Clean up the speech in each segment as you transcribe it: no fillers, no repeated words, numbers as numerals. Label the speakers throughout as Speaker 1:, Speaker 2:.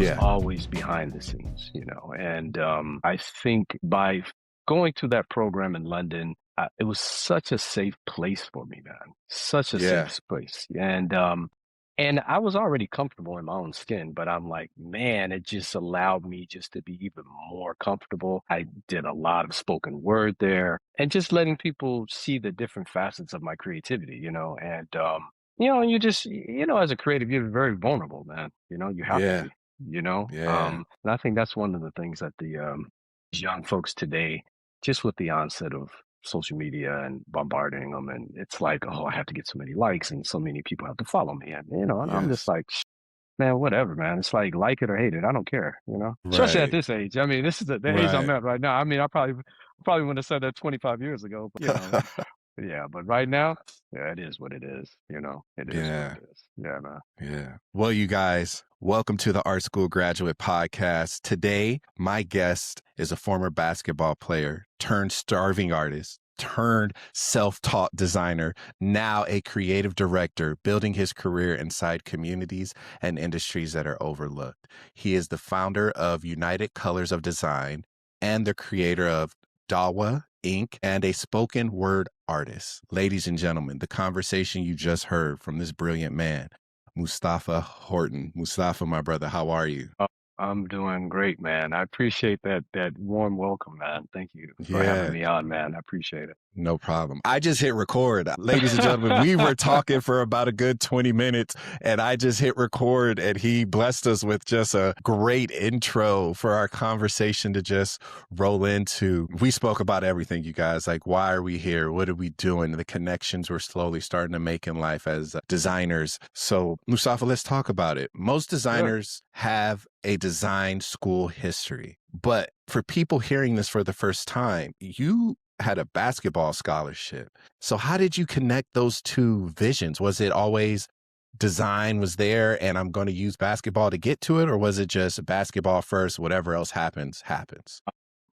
Speaker 1: was
Speaker 2: Yeah.
Speaker 1: always behind the scenes, and I think by going to that program in London, it was such a safe place for me, man. Such a
Speaker 2: Yeah.
Speaker 1: safe place. And I was already comfortable in my own skin, but I'm like, man, it just allowed me just to be even more comfortable. I did a lot of spoken word there and just letting people see the different facets of my creativity, and as a creative, you're very vulnerable, man. You have to
Speaker 2: Yeah.
Speaker 1: be,
Speaker 2: Yeah.
Speaker 1: and I think that's one of the things that the young folks today, just with the onset of social media and bombarding them, and it's like, oh, I have to get so many likes and so many people have to follow me, and I'm just
Speaker 2: Yes.
Speaker 1: like, man, whatever, man. It's like it or hate it, I don't care, especially at
Speaker 2: Right.
Speaker 1: this age. I mean, this is the age I'm
Speaker 2: Right.
Speaker 1: at right now. I mean, I probably wouldn't have said that 25 years ago, but yeah, but right now, yeah, it is what it is, it is what
Speaker 2: Yeah.
Speaker 1: it is. Yeah, man.
Speaker 2: Yeah. Well, you guys, welcome to the Art School Graduate Podcast. Today, my guest is a former basketball player turned starving artist, turned self-taught designer, now a creative director, building his career inside communities and industries that are overlooked. He is the founder of United Colors of Design and the creator of Dawah Ink and a spoken word artist. Ladies and gentlemen, the conversation you just heard from this brilliant man, Mustafa Horton. Mustafa, my brother, how are you?
Speaker 1: Oh, I'm doing great, man. I appreciate that warm welcome, man. Thank you for having
Speaker 2: Yeah.
Speaker 1: me on, man. I appreciate it.
Speaker 2: No problem. I just hit record. Ladies and gentlemen, we were talking for about a good 20 minutes and I just hit record and he blessed us with just a great intro for our conversation to just roll into. We spoke about everything, you guys, like why are we here? What are we doing? The connections we're slowly starting to make in life as designers. So Mustafa, let's talk about it. Most
Speaker 1: Sure.
Speaker 2: designers have a design school history, but for people hearing this for the first time, you had a basketball scholarship. So how did you connect those two visions? Was it always design was there and I'm going to use basketball to get to it? Or was it just basketball first, whatever else happens, happens?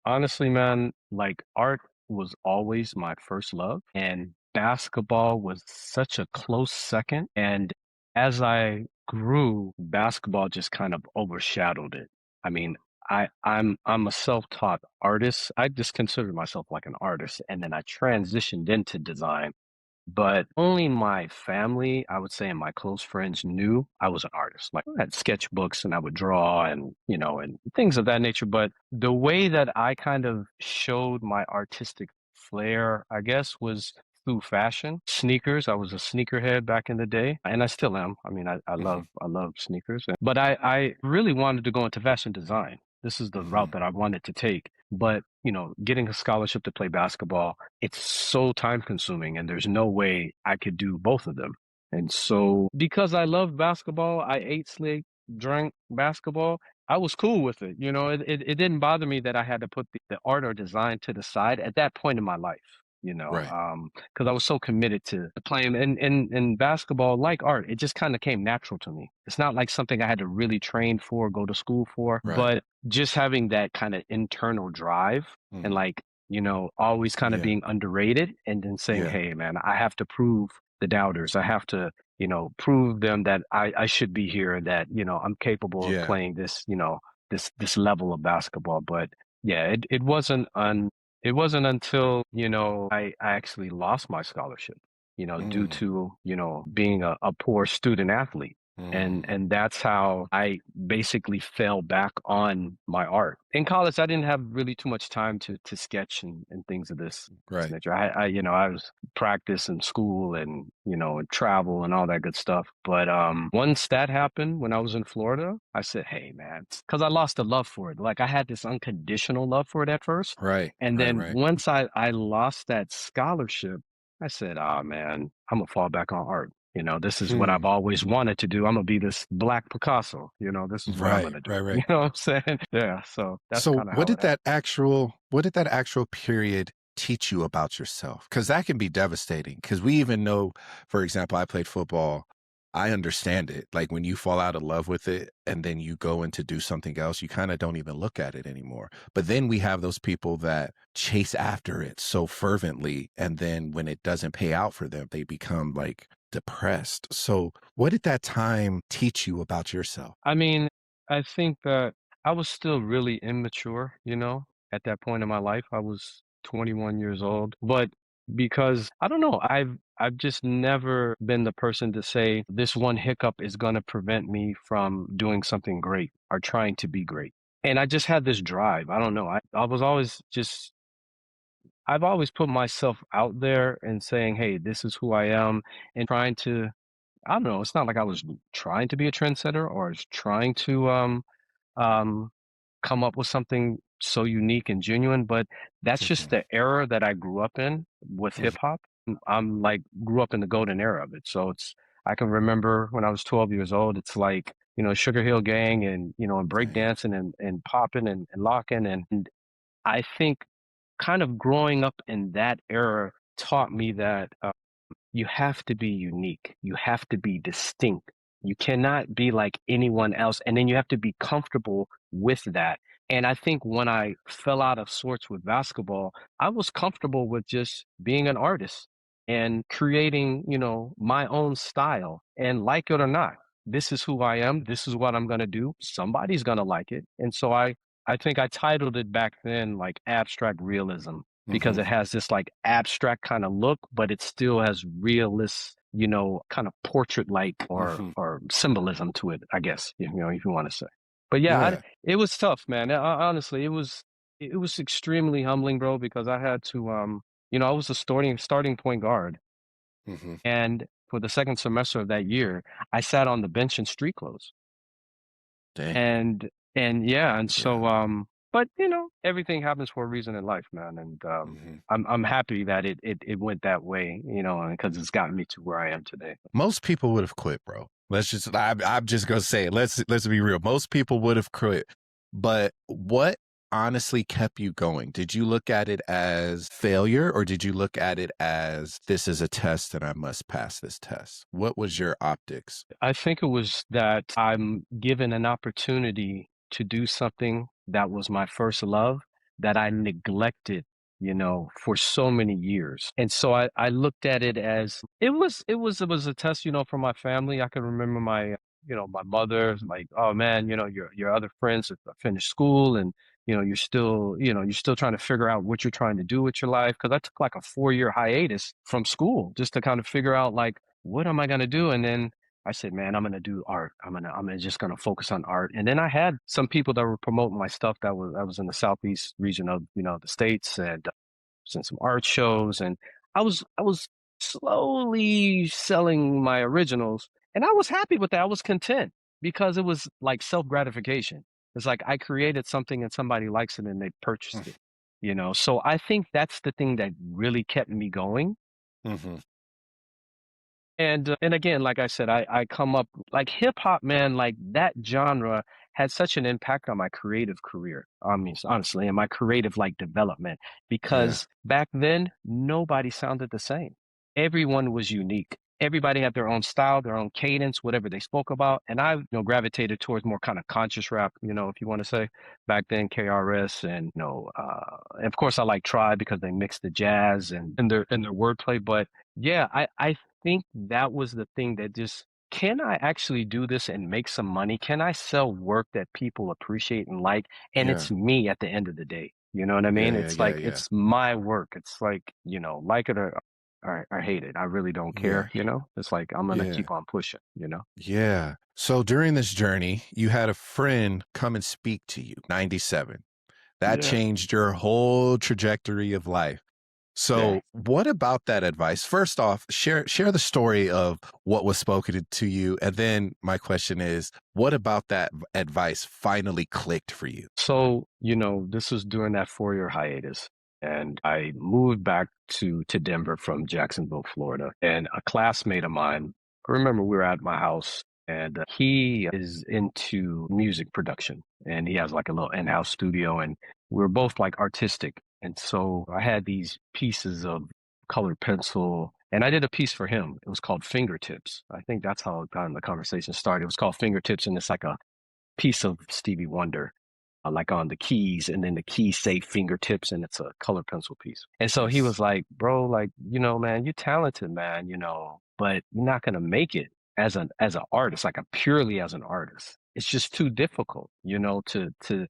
Speaker 1: Honestly, man, like art was always my first love, and basketball was such a close second. And as I grew, basketball just kind of overshadowed it. I mean, I'm a self-taught artist. I just consider myself like an artist, and then I transitioned into design. But only my family, I would say, and my close friends knew I was an artist. Like I had sketchbooks and I would draw and things of that nature. But the way that I kind of showed my artistic flair, I guess, was through fashion. Sneakers. I was a sneakerhead back in the day, and I still am. I mean, I
Speaker 2: Hmm.
Speaker 1: love sneakers. But I really wanted to go into fashion design. This is the route
Speaker 2: Hmm.
Speaker 1: that I wanted to take. But, getting a scholarship to play basketball, it's so time consuming and there's no way I could do both of them. And so because I loved basketball, I ate, slept, drank basketball. I was cool with it. It didn't bother me that I had to put the art or design to the side at that point in my life,
Speaker 2: Right.
Speaker 1: because I was so committed to playing in basketball, like art, it just kind of came natural to me. It's not like something I had to really train for, go to school for,
Speaker 2: Right.
Speaker 1: but just having that kind of internal drive and
Speaker 2: Hmm.
Speaker 1: like, always kind of
Speaker 2: Yeah.
Speaker 1: being underrated and then saying,
Speaker 2: Yeah.
Speaker 1: hey, man, I have to prove the doubters. I have to, prove them that I should be here and that, I'm capable of
Speaker 2: Yeah.
Speaker 1: playing this level of basketball. But yeah, it wasn't until, I actually lost my scholarship, due
Speaker 2: Mm.
Speaker 1: to, being a poor student athlete. And
Speaker 2: Mm.
Speaker 1: and that's how I basically fell back on my art. In college, I didn't have really too much time to sketch and things of this
Speaker 2: Right.
Speaker 1: nature. I was practice in school and travel and all that good stuff. But once that happened when I was in Florida, I said, hey man, because I lost the love for it. Like I had this unconditional love for it at first.
Speaker 2: Right.
Speaker 1: And
Speaker 2: Right.
Speaker 1: then
Speaker 2: Right.
Speaker 1: once I lost that scholarship, I said, oh man, I'm gonna fall back on art. This is what
Speaker 2: Hmm.
Speaker 1: I've always wanted to do. I'm gonna be this black Picasso. This is what I'm
Speaker 2: Right.
Speaker 1: gonna do.
Speaker 2: Right.
Speaker 1: You
Speaker 2: Right.
Speaker 1: know what I'm saying? Yeah. So that's
Speaker 2: So
Speaker 1: kind of how it happened.
Speaker 2: what did that actual period teach you about yourself? Because that can be devastating. Because we even know, for example, I played football. I understand it. Like when you fall out of love with it and then you go in to do something else, you kind of don't even look at it anymore. But then we have those people that chase after it so fervently. And then when it doesn't pay out for them, they become like depressed. So what did that time teach you about yourself?
Speaker 1: I mean, I think that I was still really immature, at that point in my life. I was 21 years old, but because I don't know, I've just never been the person to say this one hiccup is going to prevent me from doing something great or trying to be great. And I just had this drive. I don't know. I was always just I've always put myself out there and saying, "Hey, this is who I am," and trying to I don't know, it's not like I was trying to be a trendsetter or I was trying to um, come up with something so unique and genuine, but that's just
Speaker 2: Mhm,
Speaker 1: the era that I grew up in with
Speaker 2: mhm,
Speaker 1: hip hop. I'm like grew up in the golden era of it. So I can remember when I was 12 years old, it's like, Sugar Hill Gang and, and
Speaker 2: dang,
Speaker 1: breakdancing and popping and locking. And I think kind of growing up in that era taught me that you have to be unique. You have to be distinct. You cannot be like anyone else. And then you have to be comfortable with that. And I think when I fell out of sorts with basketball, I was comfortable with just being an artist and creating, my own style. And like it or not, this is who I am. This is what I'm going to do. Somebody's going to like it. And so I think I titled it back then like abstract realism because
Speaker 2: mhm,
Speaker 1: it has this like abstract kind of look, but it still has realist, kind of portrait like
Speaker 2: mhm.
Speaker 1: or symbolism to it, I guess, if you want to say. But yeah,
Speaker 2: Yeah,
Speaker 1: it was tough, man. Honestly, it was extremely humbling, bro, because I had to I was a starting point guard,
Speaker 2: mhm,
Speaker 1: and for the second semester of that year, I sat on the bench in street clothes.
Speaker 2: dang,
Speaker 1: And yeah, and
Speaker 2: yeah,
Speaker 1: so but everything happens for a reason in life, man. And
Speaker 2: mhm.
Speaker 1: I'm happy that it went that way, because it's gotten me to where I am today.
Speaker 2: Most people would have quit, bro. I'm just gonna say it. Let's be real. Most people would have quit. But what honestly kept you going? Did you look at it as failure or did you look at it as this is a test and I must pass this test? What was your optics?
Speaker 1: I think it was that I'm given an opportunity to do something that was my first love that I neglected, for so many years. And so I looked at it as it was a test, for my family. I can remember my mother like, oh man, your other friends have finished school and you're still trying to figure out what you're trying to do with your life. Cause I took like a 4-year hiatus from school just to kind of figure out like, what am I going to do? And then I said, man, I'm gonna do art. I'm just gonna focus on art. And then I had some people that were promoting my stuff that was in the southeast region of the states, and was in some art shows, and I was slowly selling my originals, and I was happy with that. I was content because it was like self gratification. It's like I created something and somebody likes it and they purchased it. So I think that's the thing that really kept me going.
Speaker 2: Mhm.
Speaker 1: And again, like I said, I come up like hip hop, man, like that genre had such an impact on my creative career. I mean, honestly, and my creative like development
Speaker 2: Yeah.
Speaker 1: because back then nobody sounded the same. Everyone was unique. Everybody had their own style, their own cadence, whatever they spoke about. And I, gravitated towards more kind of conscious rap, if you want to say back then, KRS and of course I like Tribe because they mixed the jazz and their wordplay. But yeah, I think that was the thing that just, can I actually do this and make some money? Can I sell work that people appreciate and like? And
Speaker 2: Yeah.
Speaker 1: it's me at the end of the day. You know what I
Speaker 2: Yeah,
Speaker 1: mean?
Speaker 2: yeah,
Speaker 1: It's
Speaker 2: yeah,
Speaker 1: like,
Speaker 2: yeah.
Speaker 1: it's my work. It's like, like it or hate it. I really don't
Speaker 2: Yeah.
Speaker 1: care. It's like, I'm gonna
Speaker 2: Yeah.
Speaker 1: keep on pushing.
Speaker 2: Yeah. So during this journey, you had a friend come and speak to you, 97. That
Speaker 1: Yeah.
Speaker 2: changed your whole trajectory of life.
Speaker 1: Dang.
Speaker 2: So, what about that advice? First off, share the story of what was spoken to you, and then my question is, what about that advice finally clicked for you?
Speaker 1: So, this was during that 4-year hiatus. And I moved back to Denver from Jacksonville, Florida. And a classmate of mine, I remember we were at my house and he is into music production and he has like a little in-house studio and we're both like artistic. And so I had these pieces of colored pencil and I did a piece for him. It was called Fingertips. I think that's how kind of the conversation started. It was called Fingertips and it's like a piece of Stevie Wonder, like on the keys, and then the keys say fingertips, and it's a color pencil piece. And so he
Speaker 2: Nice.
Speaker 1: was like, "Bro, like, man, you're talented, man, but you're not gonna make it as an artist, like a purely as an artist. it's just too difficult, to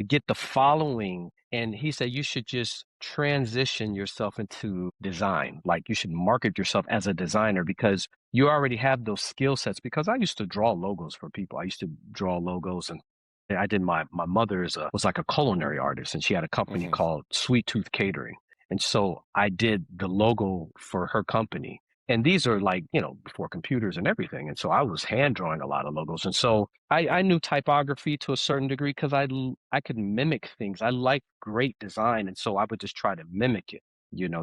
Speaker 1: get the following. And he said you should just transition yourself into design. Like you should market yourself as a designer because you already have those skill sets. Because I used to draw logos for people. I used to draw logos and I did my mother was like a culinary artist and she had a company
Speaker 2: Hmm.
Speaker 1: called Sweet Tooth Catering. And so I did the logo for her company. And these are like, before computers and everything. And so I was hand drawing a lot of logos. And so I knew typography to a certain degree because I could mimic things. I like great design. And so I would just try to mimic it.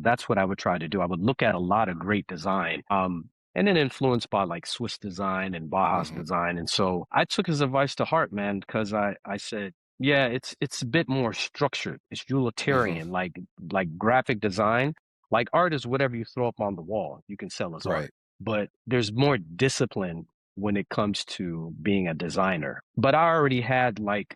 Speaker 1: That's what I would try to do. I would look at a lot of great design. And then influenced by like Swiss design and Baja's
Speaker 2: Hmm.
Speaker 1: design. And so I took his advice to heart, man, because I said, yeah, it's a bit more structured. It's
Speaker 2: Hmm.
Speaker 1: utilitarian, like graphic design. Like art is whatever you throw up on the wall, you can sell as art.
Speaker 2: Right.
Speaker 1: But there's more discipline when it comes to being a designer. But I already had like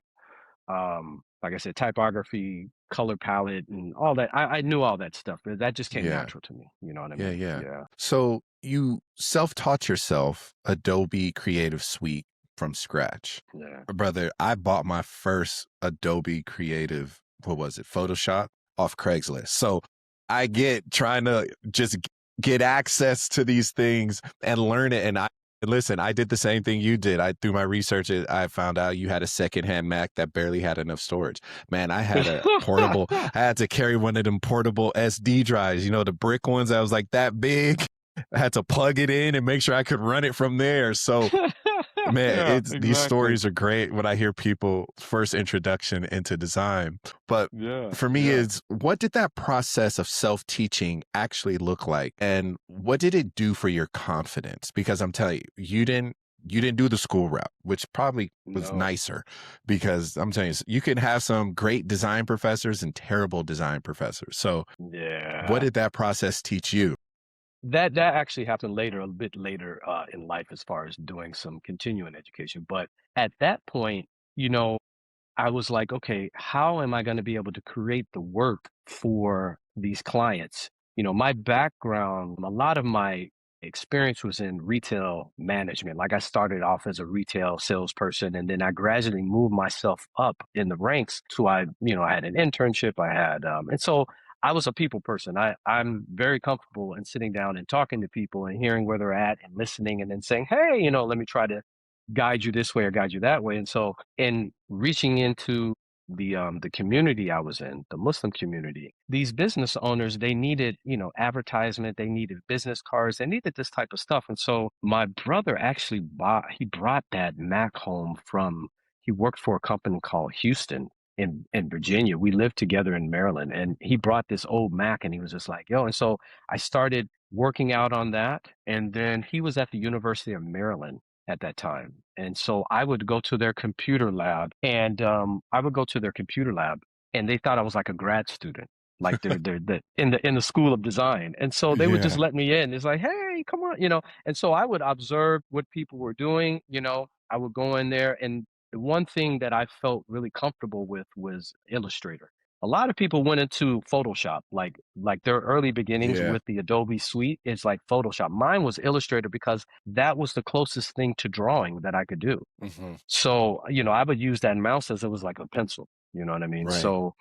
Speaker 1: I said, typography, color palette, and all that. I knew all that stuff. But that just came
Speaker 2: Yeah.
Speaker 1: natural to me. You know what I
Speaker 2: Yeah.
Speaker 1: mean?
Speaker 2: Yeah.
Speaker 1: Yeah.
Speaker 2: So you self-taught yourself Adobe Creative Suite from scratch.
Speaker 1: Yeah.
Speaker 2: Brother, I bought my first Adobe Creative, what was it, Photoshop off Craigslist. So I get trying to just get access to these things and learn it. And listen, I did the same thing you did. Through my research, I found out you had a secondhand Mac that barely had enough storage. Man, I had a portable, I had to carry one of them portable SD drives, the brick ones that was like that big. I had to plug it in and make sure I could run it from there. So man,
Speaker 1: Yeah,
Speaker 2: it's these
Speaker 1: exactly.
Speaker 2: stories are great when I hear people first introduction into design. But
Speaker 1: Yeah,
Speaker 2: for me
Speaker 1: yeah.
Speaker 2: is what did that process of self-teaching actually look like? And what did it do for your confidence? Because I'm telling you, you didn't do the school route, which probably was
Speaker 1: No.
Speaker 2: nicer because I'm telling you, you can have some great design professors and terrible design professors. So what
Speaker 1: Yeah.
Speaker 2: did that process teach you?
Speaker 1: That actually happened later, a bit later in life as far as doing some continuing education. But at that point, you know, I was like, okay, how am I going to be able to create the work for these clients? My background, a lot of my experience was in retail management. Like I started off as a retail salesperson and then I gradually moved myself up in the ranks to I had an internship, I had and so I was a people person. I'm very comfortable in sitting down and talking to people and hearing where they're at and listening and then saying, hey, let me try to guide you this way or guide you that way. And so in reaching into the community I was in, the Muslim community, these business owners, they needed, advertisement, they needed business cards, they needed this type of stuff. And so my brother actually he brought that Mac home he worked for a company called Houston in Virginia. We lived together in Maryland and he brought this old Mac and he was just like, yo. And so I started working out on that. And then he was at the University of Maryland at that time. And so I would go to their computer lab and and they thought I was like a grad student, like they're in the school of design. And so they would just
Speaker 2: Yeah.
Speaker 1: let me in. It's like, hey, come on. And so I would observe what people were doing. I would go in there and the one thing that I felt really comfortable with was Illustrator. A lot of people went into Photoshop, like their early beginnings
Speaker 2: Yeah.
Speaker 1: with the Adobe suite is like Photoshop. Mine was Illustrator because that was the closest thing to drawing that I could do.
Speaker 2: Hmm.
Speaker 1: So, I would use that mouse as it was like a pencil, you know what I mean?
Speaker 2: Right.
Speaker 1: So,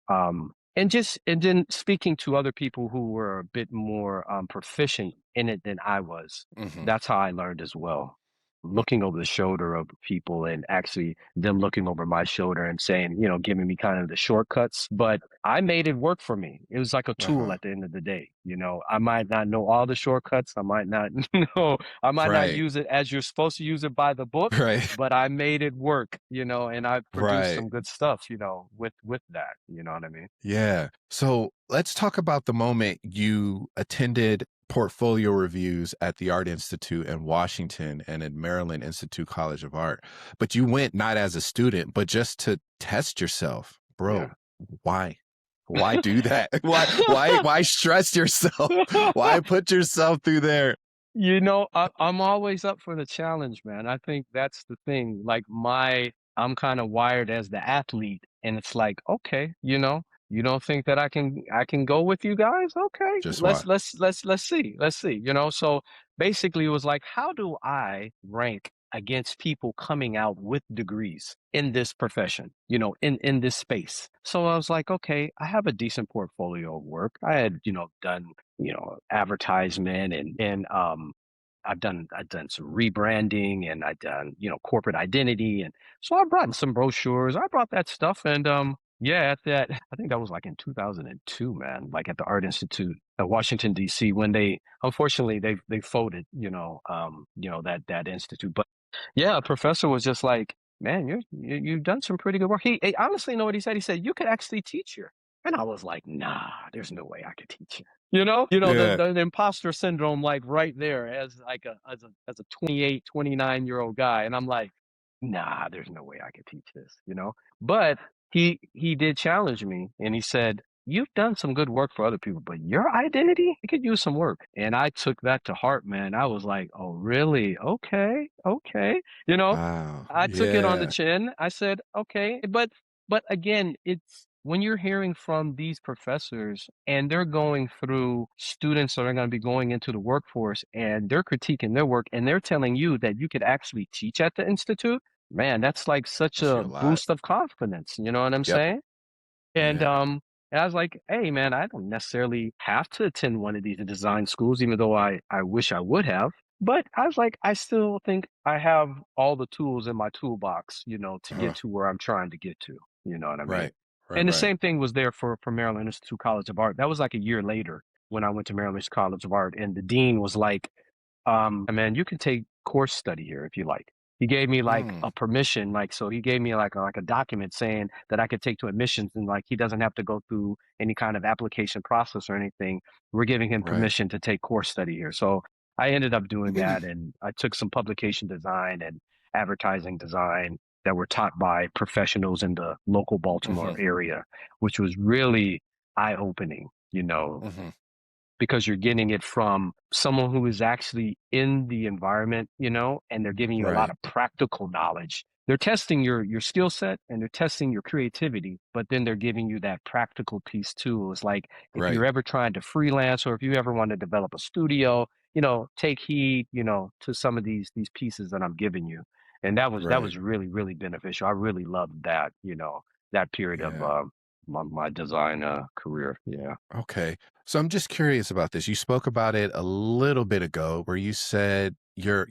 Speaker 1: and then speaking to other people who were a bit more proficient in it than I was,
Speaker 2: Hmm.
Speaker 1: that's how I learned as well. Looking over the shoulder of people and actually them looking over my shoulder and saying, giving me kind of the shortcuts, but I made it work for me. It was like a tool
Speaker 2: Uh-huh.
Speaker 1: at the end of the day. I might not know all the shortcuts. I might not know, I might not
Speaker 2: Right.
Speaker 1: use it as you're supposed to use it by the book,
Speaker 2: Right.
Speaker 1: but I made it work, and I produced
Speaker 2: Right.
Speaker 1: some good stuff, with that, you know what I mean?
Speaker 2: Yeah. So let's talk about the moment you attended portfolio reviews at the Art Institute in Washington and at Maryland Institute College of Art. But you went not as a student, but just to test yourself. Bro,
Speaker 1: Yeah.
Speaker 2: why? Why do that? Why stress yourself? Why put yourself through there?
Speaker 1: I'm always up for the challenge, man. I think that's the thing. Like I'm kind of wired as the athlete, and it's like, okay, you don't think that I can go with you guys? Okay,
Speaker 2: Just why?
Speaker 1: let's see. So basically, it was like, how do I rank against people coming out with degrees in this profession, in this space. So I was like, okay, I have a decent portfolio of work. I had, done, advertisement and I've done some rebranding and I've done, corporate identity. And so I brought in some brochures. I brought that stuff. And yeah, at that, I think that was like in 2002, man, like at the Art Institute at Washington, D.C., when unfortunately, they folded, that institute. But yeah, a professor was just like, man, you've done some pretty good work. He honestly, know what he said? He said, you could actually teach here. And I was like, nah, there's no way I could teach here.
Speaker 2: Yeah.
Speaker 1: The imposter syndrome, like right there as like as a 28, 29-year-old guy. And I'm like, nah, there's no way I could teach this. But he did challenge me and he said, you've done some good work for other people, but your identity, it could use some work. And I took that to heart, man. I was like, oh, really? Okay, okay. You know,
Speaker 2: Wow.
Speaker 1: I took it on the
Speaker 2: Yeah.
Speaker 1: chin. I said, okay, but again, it's when you're hearing from these professors and they're going through students that are going to be going into the workforce and they're critiquing their work and they're telling you that you could actually teach at the institute, man, that's like such
Speaker 2: Tells you
Speaker 1: a
Speaker 2: a lot.
Speaker 1: boost of confidence. You know what I'm
Speaker 2: Yep.
Speaker 1: saying? And
Speaker 2: Yeah.
Speaker 1: I was like, hey man, I don't necessarily have to attend one of these design schools, even though I wish I would have. But I was like, I still think I have all the tools in my toolbox, to get
Speaker 2: Uh-huh.
Speaker 1: to where I'm trying to get to. You know what I mean?
Speaker 2: Right. Right.
Speaker 1: And the
Speaker 2: Right.
Speaker 1: same thing was there for Maryland Institute College of Art. That was like a year later when I went to Maryland College of Art, and the dean was like, man, you can take course study here if you like. He gave me like
Speaker 2: Mm.
Speaker 1: a permission, like so he gave me like a document saying that I could take to admissions and like he doesn't have to go through any kind of application process or anything. We're giving him
Speaker 2: Right.
Speaker 1: permission to take course study here. So I ended up doing that and I took some publication design and advertising design that were taught by professionals in the local Baltimore
Speaker 2: Hmm.
Speaker 1: area, which was really eye-opening,
Speaker 2: Hmm.
Speaker 1: because you're getting it from someone who is actually in the environment, and they're giving you a lot
Speaker 2: Right.
Speaker 1: of practical knowledge. They're testing your skill set and they're testing your creativity, but then they're giving you that practical piece too. It's like if
Speaker 2: Right.
Speaker 1: you're ever trying to freelance or if you ever want to develop a studio, take heed, to some of these pieces that I'm giving you. And that
Speaker 2: Right.
Speaker 1: was really, really beneficial. I really loved that, that period of
Speaker 2: Yeah.
Speaker 1: my design career. Yeah.
Speaker 2: Okay. So I'm just curious about this. You spoke about it a little bit ago where you said your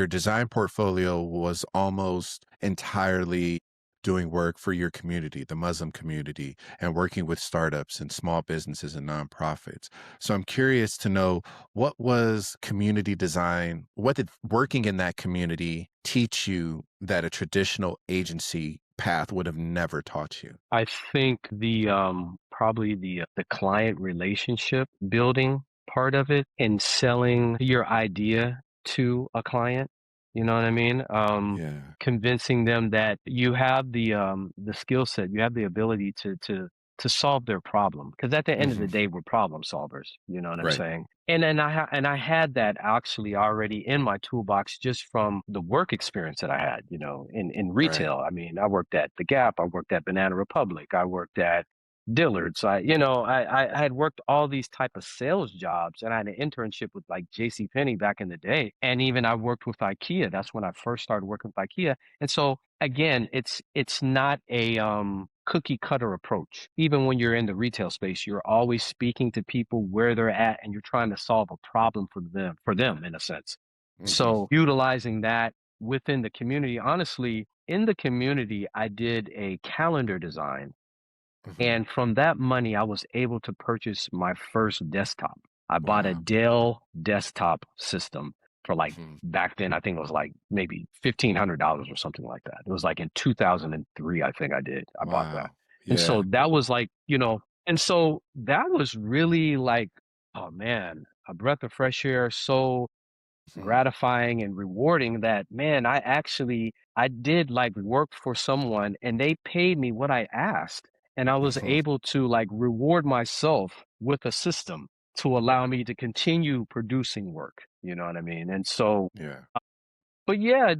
Speaker 2: design portfolio was almost entirely doing work for your community, the Muslim community, and working with startups and small businesses and nonprofits. So I'm curious to know, what was community design? What did working in that community teach you that a traditional agency path would have never taught you?
Speaker 1: I think the probably the client relationship building part of it and selling your idea to a client. You know what I mean?
Speaker 2: Yeah.
Speaker 1: Convincing them that you have the skill set, you have the ability to solve their problem. Because at the end of
Speaker 2: Hmm.
Speaker 1: the day, we're problem solvers. You know what I'm
Speaker 2: Right.
Speaker 1: saying? And I had that actually already in my toolbox just from the work experience that I had, in
Speaker 2: Right.
Speaker 1: retail. I mean, I worked at the Gap, I worked at Banana Republic, I worked at Dillard's. I had worked all these type of sales jobs, and I had an internship with like J.C. Penney back in the day, and even I worked with IKEA. That's when I first started working with IKEA. And so again, it's not a cookie cutter approach. Even when you're in the retail space, you're always speaking to people where they're at, and you're trying to solve a problem for them in a sense.
Speaker 2: Hmm.
Speaker 1: So utilizing that within the community, honestly, in the community, I did a calendar design
Speaker 2: Hmm.
Speaker 1: and from that money, I was able to purchase my first desktop. I bought a
Speaker 2: Wow.
Speaker 1: Dell desktop system for like
Speaker 2: Mhm.
Speaker 1: back then, I think it was like maybe $1,500 or something like that. It was like in 2003, I think I bought that.
Speaker 2: Wow.
Speaker 1: And
Speaker 2: Yeah.
Speaker 1: so that was like, and so that was really like, oh man, a breath of fresh air. So
Speaker 2: Mhm.
Speaker 1: gratifying and rewarding that, man, I did like work for someone and they paid me what I asked. And I was
Speaker 2: Mhm.
Speaker 1: able to like reward myself with a system to allow me to continue producing work. You know what I mean? And so,
Speaker 2: Yeah.
Speaker 1: but yeah,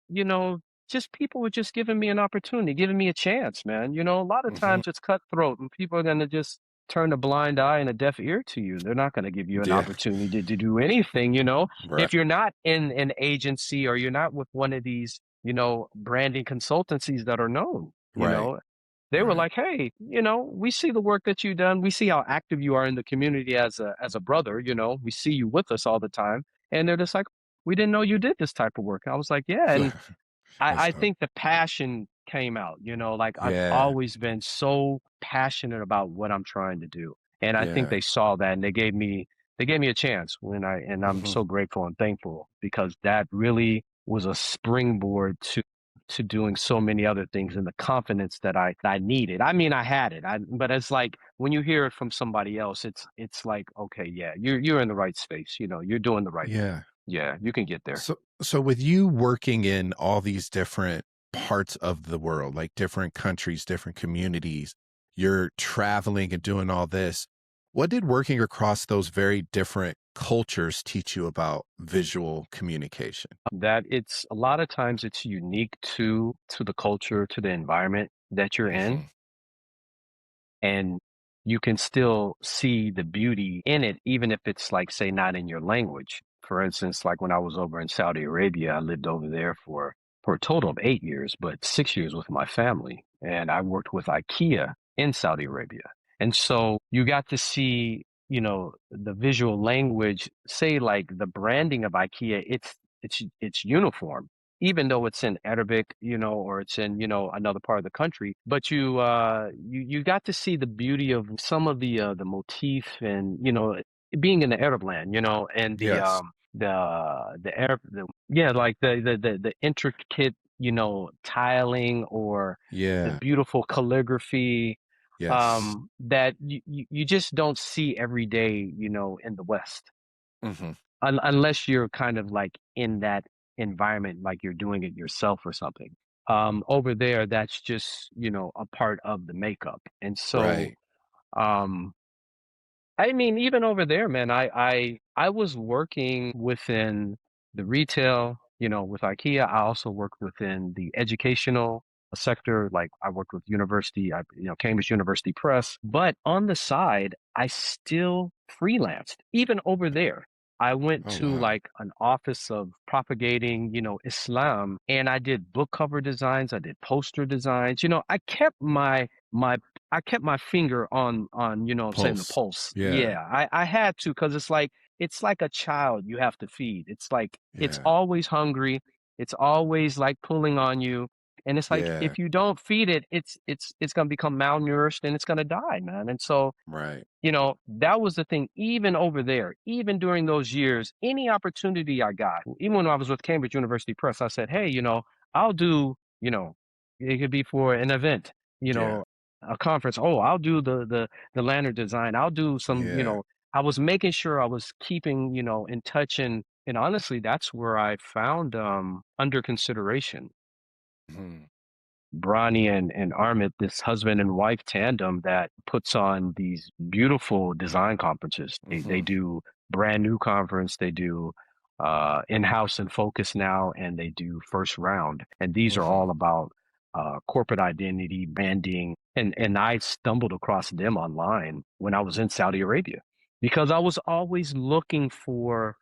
Speaker 1: you know, just people were just giving me an opportunity, giving me a chance, man. A lot of
Speaker 2: Mhm.
Speaker 1: times it's cutthroat and people are going to just turn a blind eye and a deaf ear to you. They're not going to give you an
Speaker 2: Yeah.
Speaker 1: opportunity to do anything,
Speaker 2: Right.
Speaker 1: if you're not in an agency or you're not with one of these, branding consultancies that are known,
Speaker 2: Right.
Speaker 1: they were
Speaker 2: Right.
Speaker 1: like, hey, we see the work that you've done. We see how active you are in the community as a brother, we see you with us all the time. And they're just like, we didn't know you did this type of work. I was like, yeah. And
Speaker 2: That's
Speaker 1: I
Speaker 2: dope.
Speaker 1: think the passion came out, like I've
Speaker 2: Yeah.
Speaker 1: always been so passionate about what I'm trying to do. And I think
Speaker 2: Yeah.
Speaker 1: they saw that and they gave me a chance and I'm
Speaker 2: Mhm.
Speaker 1: so grateful and thankful because that really was a springboard to doing so many other things and the confidence that I needed. I mean, I had it. But it's like when you hear it from somebody else, it's like, okay, yeah, you're in the right space, you're doing the right thing.
Speaker 2: Yeah.
Speaker 1: Yeah, you can get there.
Speaker 2: So with you working in all these different parts of the world, like different countries, different communities, you're traveling and doing all this. What did working across those very different cultures teach you about visual communication?
Speaker 1: That it's a lot of times it's unique to the culture, to the environment that you're in,
Speaker 2: Hmm.
Speaker 1: and you can still see the beauty in it, even if it's like, say, not in your language. For instance, like when I was over in Saudi Arabia, I lived over there for a total of 8 years, but 6 years with my family. And I worked with IKEA in Saudi Arabia. And so you got to see, the visual language, say like the branding of IKEA, it's uniform even though it's in Arabic, or it's in, another part of the country, but you got to see the beauty of some of the motif and, being in the Arab land, and
Speaker 2: Yes.
Speaker 1: the Arab yeah, like the intricate, tiling or the
Speaker 2: Yeah.
Speaker 1: beautiful calligraphy
Speaker 2: Yes.
Speaker 1: that you just don't see every day, in the West.
Speaker 2: Hmm.
Speaker 1: Unless you're kind of like in that environment, like you're doing it yourself or something. Over there, that's just, a part of the makeup. And so,
Speaker 2: Right.
Speaker 1: um, I mean, even over there, man, I was working within the retail, with IKEA. I also worked within the educational sector. Like I worked with university, Cambridge University Press. But on the side, I still freelanced, even over there. I went
Speaker 2: Oh,
Speaker 1: to
Speaker 2: wow.
Speaker 1: like an office of propagating, Islam, and I did book cover designs. I did poster designs. I kept my finger on saying the
Speaker 2: Pulse.
Speaker 1: pulse.
Speaker 2: Yeah.
Speaker 1: Yeah, I had to because it's like a child you have to feed. It's like it's
Speaker 2: Yeah.
Speaker 1: always hungry. It's always like pulling on you. And it's like
Speaker 2: Yeah.
Speaker 1: if you don't feed it, it's gonna become malnourished and it's gonna die, man. And so
Speaker 2: Right.
Speaker 1: that was the thing, even over there, even during those years, any opportunity I got, even when I was with Cambridge University Press, I said, hey, I'll do, it could be for an event,
Speaker 2: Yeah.
Speaker 1: a conference. Oh, I'll do the lantern design. I'll do some,
Speaker 2: Yeah.
Speaker 1: I was making sure I was keeping, in touch and honestly, that's where I found under consideration.
Speaker 2: Mhm.
Speaker 1: Bronny and Armit, this husband and wife tandem that puts on these beautiful design conferences. They
Speaker 2: Mhm.
Speaker 1: do brand new conference, they do in-house and focus now, and they do first round. And these are
Speaker 2: Mhm.
Speaker 1: all about corporate identity, branding. And I stumbled across them online when I was in Saudi Arabia because I was always looking for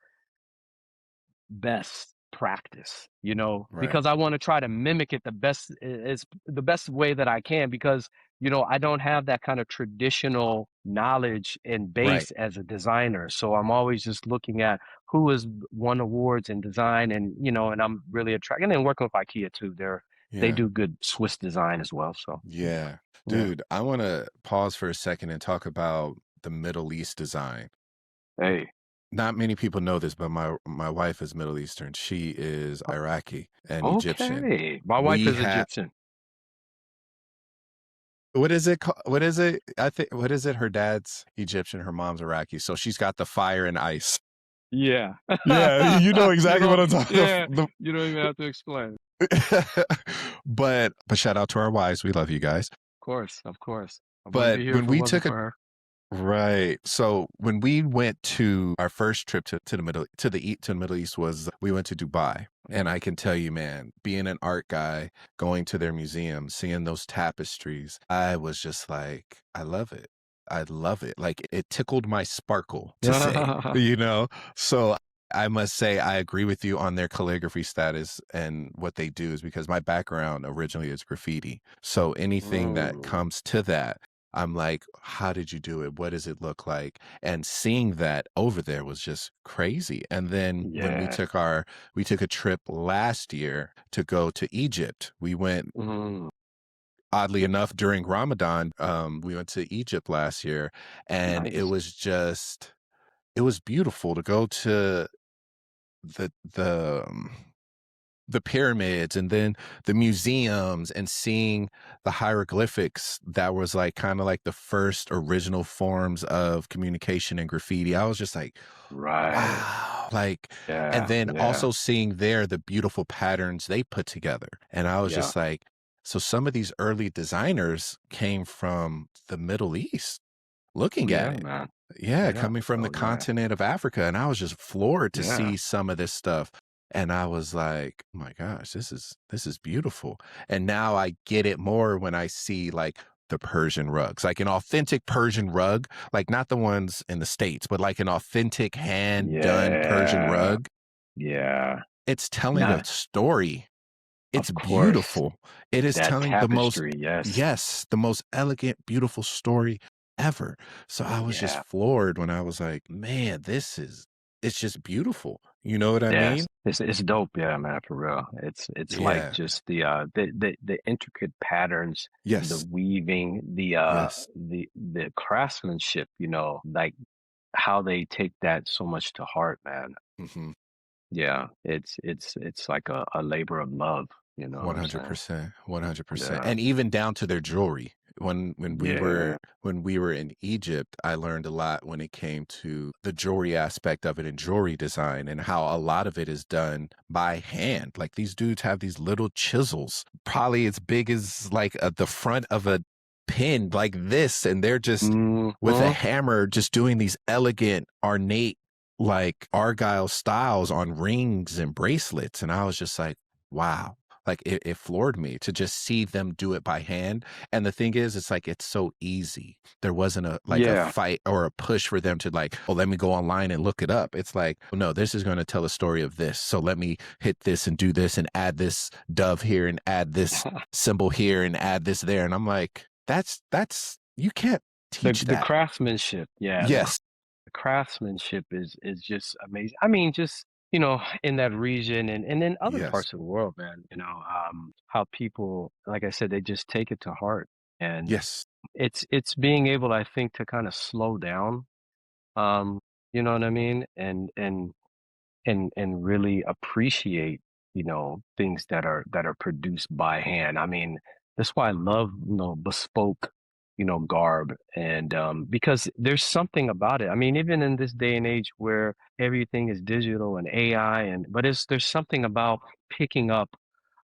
Speaker 1: best practice,
Speaker 2: Right.
Speaker 1: because I want to try to mimic it the best is the best way that I can because I don't have that kind of traditional knowledge and
Speaker 2: Right.
Speaker 1: base as a designer. So I'm always just looking at who has won awards in design and I'm really attracted and working with IKEA too. They
Speaker 2: Yeah.
Speaker 1: do good Swiss design as well. So
Speaker 2: Yeah.
Speaker 1: yeah.
Speaker 2: Dude, I want to pause for a second and talk about the Middle East design.
Speaker 1: Hey.
Speaker 2: Not many people know this, but my wife is Middle Eastern. She is Iraqi and Egyptian.
Speaker 1: Okay. My wife
Speaker 2: We
Speaker 1: is
Speaker 2: have
Speaker 1: Egyptian.
Speaker 2: what is it called? What is it? I think what is it? Her dad's Egyptian, her mom's Iraqi. So she's got the fire and ice.
Speaker 1: Yeah.
Speaker 2: Yeah, you know
Speaker 1: You
Speaker 2: exactly what
Speaker 1: don't,
Speaker 2: I'm talking
Speaker 1: yeah,
Speaker 2: about.
Speaker 1: you don't even have to explain.
Speaker 2: But shout out to our wives. We love you guys.
Speaker 1: Course, of course. I wouldn't
Speaker 2: But
Speaker 1: be here
Speaker 2: when
Speaker 1: if it
Speaker 2: we
Speaker 1: wasn't
Speaker 2: took a
Speaker 1: for her.
Speaker 2: right. So when we went to our first trip to the to the Middle East was we went to Dubai. And I can tell you, man, being an art guy, going to their museum, seeing those tapestries, I was just like, I love it. I love it. Like it tickled my sparkle to say, you know? So I must say I agree with you on their calligraphy status and what they do is because my background originally is graffiti. So anything that
Speaker 1: Mm,
Speaker 2: comes to that, I'm like, how did you do it? What does it look like? And seeing that over there was just crazy. And then when
Speaker 1: yeah.
Speaker 2: we took a trip last year to go to Egypt. We went
Speaker 1: Mm,
Speaker 2: oddly enough during Ramadan. We went to Egypt last year and
Speaker 1: nice.
Speaker 2: it was beautiful to go to the the um, the pyramids and then the museums and seeing the hieroglyphics that was like kind of like the first original forms of communication and graffiti. I was just like,
Speaker 1: Right.
Speaker 2: wow. Like, and
Speaker 1: Yeah.
Speaker 2: then
Speaker 1: Yeah.
Speaker 2: also seeing there the beautiful patterns they put together. And I was
Speaker 1: Yeah.
Speaker 2: just like, so some of these early designers came from the Middle East
Speaker 1: Oh,
Speaker 2: looking at
Speaker 1: yeah,
Speaker 2: it.
Speaker 1: man.
Speaker 2: Yeah,
Speaker 1: Yeah.
Speaker 2: coming from the
Speaker 1: Oh, yeah.
Speaker 2: continent of Africa, and I was just floored to
Speaker 1: Yeah.
Speaker 2: see some of this stuff, and I was like, "Oh my gosh, this is beautiful." And now I get it more when I see, like, the Persian rugs, like an authentic Persian rug, like, not the ones in the States, but like an authentic hand-done Persian
Speaker 1: Yeah.
Speaker 2: rug.
Speaker 1: Yeah.
Speaker 2: It's telling a
Speaker 1: Nah,
Speaker 2: story. It's
Speaker 1: of course.
Speaker 2: beautiful. It is
Speaker 1: That
Speaker 2: telling the most
Speaker 1: tapestry. Yes.
Speaker 2: yes, the most elegant, beautiful story ever. So I was just
Speaker 1: Yeah.
Speaker 2: floored when I was like, "Man, it's just beautiful." You know what I
Speaker 1: Yes,
Speaker 2: mean?
Speaker 1: it's dope, yeah, man, for real. It's like
Speaker 2: Yeah.
Speaker 1: just the intricate patterns, the
Speaker 2: Yes.
Speaker 1: weaving,
Speaker 2: Yes.
Speaker 1: the craftsmanship, like how they take that so much to heart, man.
Speaker 2: Mhm.
Speaker 1: Yeah, it's like a labor of love, you know what I'm saying?
Speaker 2: 100%, 100%,
Speaker 1: Yeah.
Speaker 2: and even down to their jewelry.
Speaker 1: Yeah.
Speaker 2: When we were in Egypt, I learned a lot when it came to the jewelry aspect of it and jewelry design and how a lot of it is done by hand. Like these dudes have these little chisels, probably as big as like the front of a pin, like this, and they're just with a
Speaker 1: Hmm.
Speaker 2: hammer, just doing these elegant, ornate, like Argyle styles on rings and bracelets. And I was just like, wow. Like it floored me to just see them do it by hand. And the thing is, it's like it's so easy. There wasn't a like a
Speaker 1: Yeah.
Speaker 2: fight or a push for them to like, oh, let me go online and look it up. It's like, oh, no, this is going to tell a story of this. So let me hit this and do this and add this dove here and add this symbol here and add this there. And I'm like, that's you can't
Speaker 1: The
Speaker 2: teach
Speaker 1: the
Speaker 2: that.
Speaker 1: craftsmanship, yeah,
Speaker 2: Yes.
Speaker 1: the craftsmanship is just amazing. I mean, just in that region and in other
Speaker 2: Yes.
Speaker 1: parts of the world, man. How people, like I said, they just take it to heart, and
Speaker 2: Yes.
Speaker 1: it's being able, I think, to kind of slow down. You know what I mean, and really appreciate things that are produced by hand. I mean, that's why I love bespoke garb, and because there's something about it. I mean, even in this day and age where everything is digital and AI, but there's something about picking up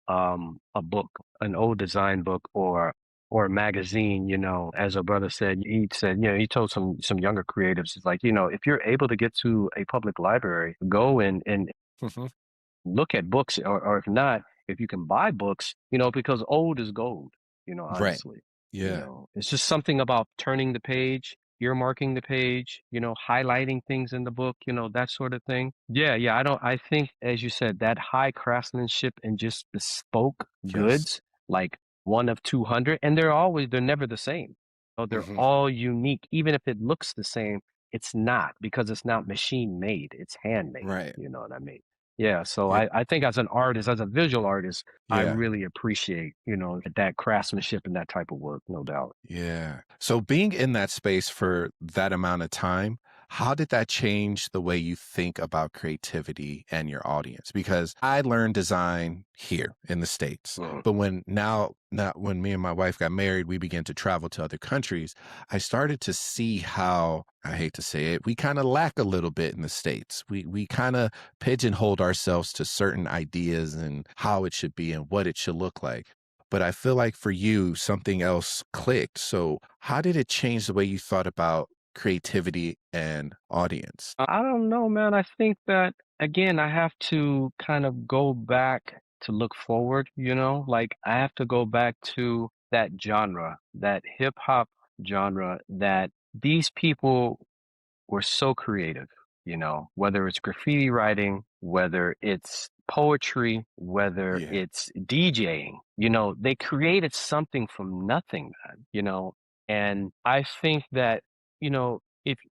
Speaker 1: a book, an old design book, or a magazine. As a brother said, he said, he told some younger creatives, it's like, if you're able to get to a public library, go and
Speaker 2: Mhm.
Speaker 1: look at books, or if not, if you can buy books, because old is gold,
Speaker 2: Right.
Speaker 1: honestly.
Speaker 2: Yeah.
Speaker 1: It's just something about turning the page, earmarking the page, highlighting things in the book, that sort of thing. Yeah, yeah. I think, as you said, that high craftsmanship and just bespoke
Speaker 2: Yes.
Speaker 1: goods, like one of 200, and they're never the same. Oh, they're
Speaker 2: Mhm.
Speaker 1: all unique. Even if it looks the same, it's not, because it's not machine made, it's handmade.
Speaker 2: Right.
Speaker 1: You know what I mean? Yeah, so
Speaker 2: Yeah.
Speaker 1: I think as an artist, as a visual artist, I
Speaker 2: Yeah.
Speaker 1: really appreciate, that craftsmanship and that type of work, no doubt.
Speaker 2: Yeah. So being in that space for that amount of time, how did that change the way you think about creativity and your audience? Because I learned design here in the States.
Speaker 1: Mm.
Speaker 2: But when me and my wife got married, we began to travel to other countries. I started to see how, I hate to say it, we kind of lack a little bit in the States. We kind of pigeonholed ourselves to certain ideas and how it should be and what it should look like. But I feel like for you, something else clicked. So, how did it change the way you thought about creativity and audience?
Speaker 1: I don't know, man. I think that, again, I have to kind of go back to look forward, like I have to go back to that genre, that hip hop genre that these people were so creative, whether it's graffiti writing, whether it's poetry, whether
Speaker 2: Yeah.
Speaker 1: it's DJing, they created something from nothing, man, and I think that,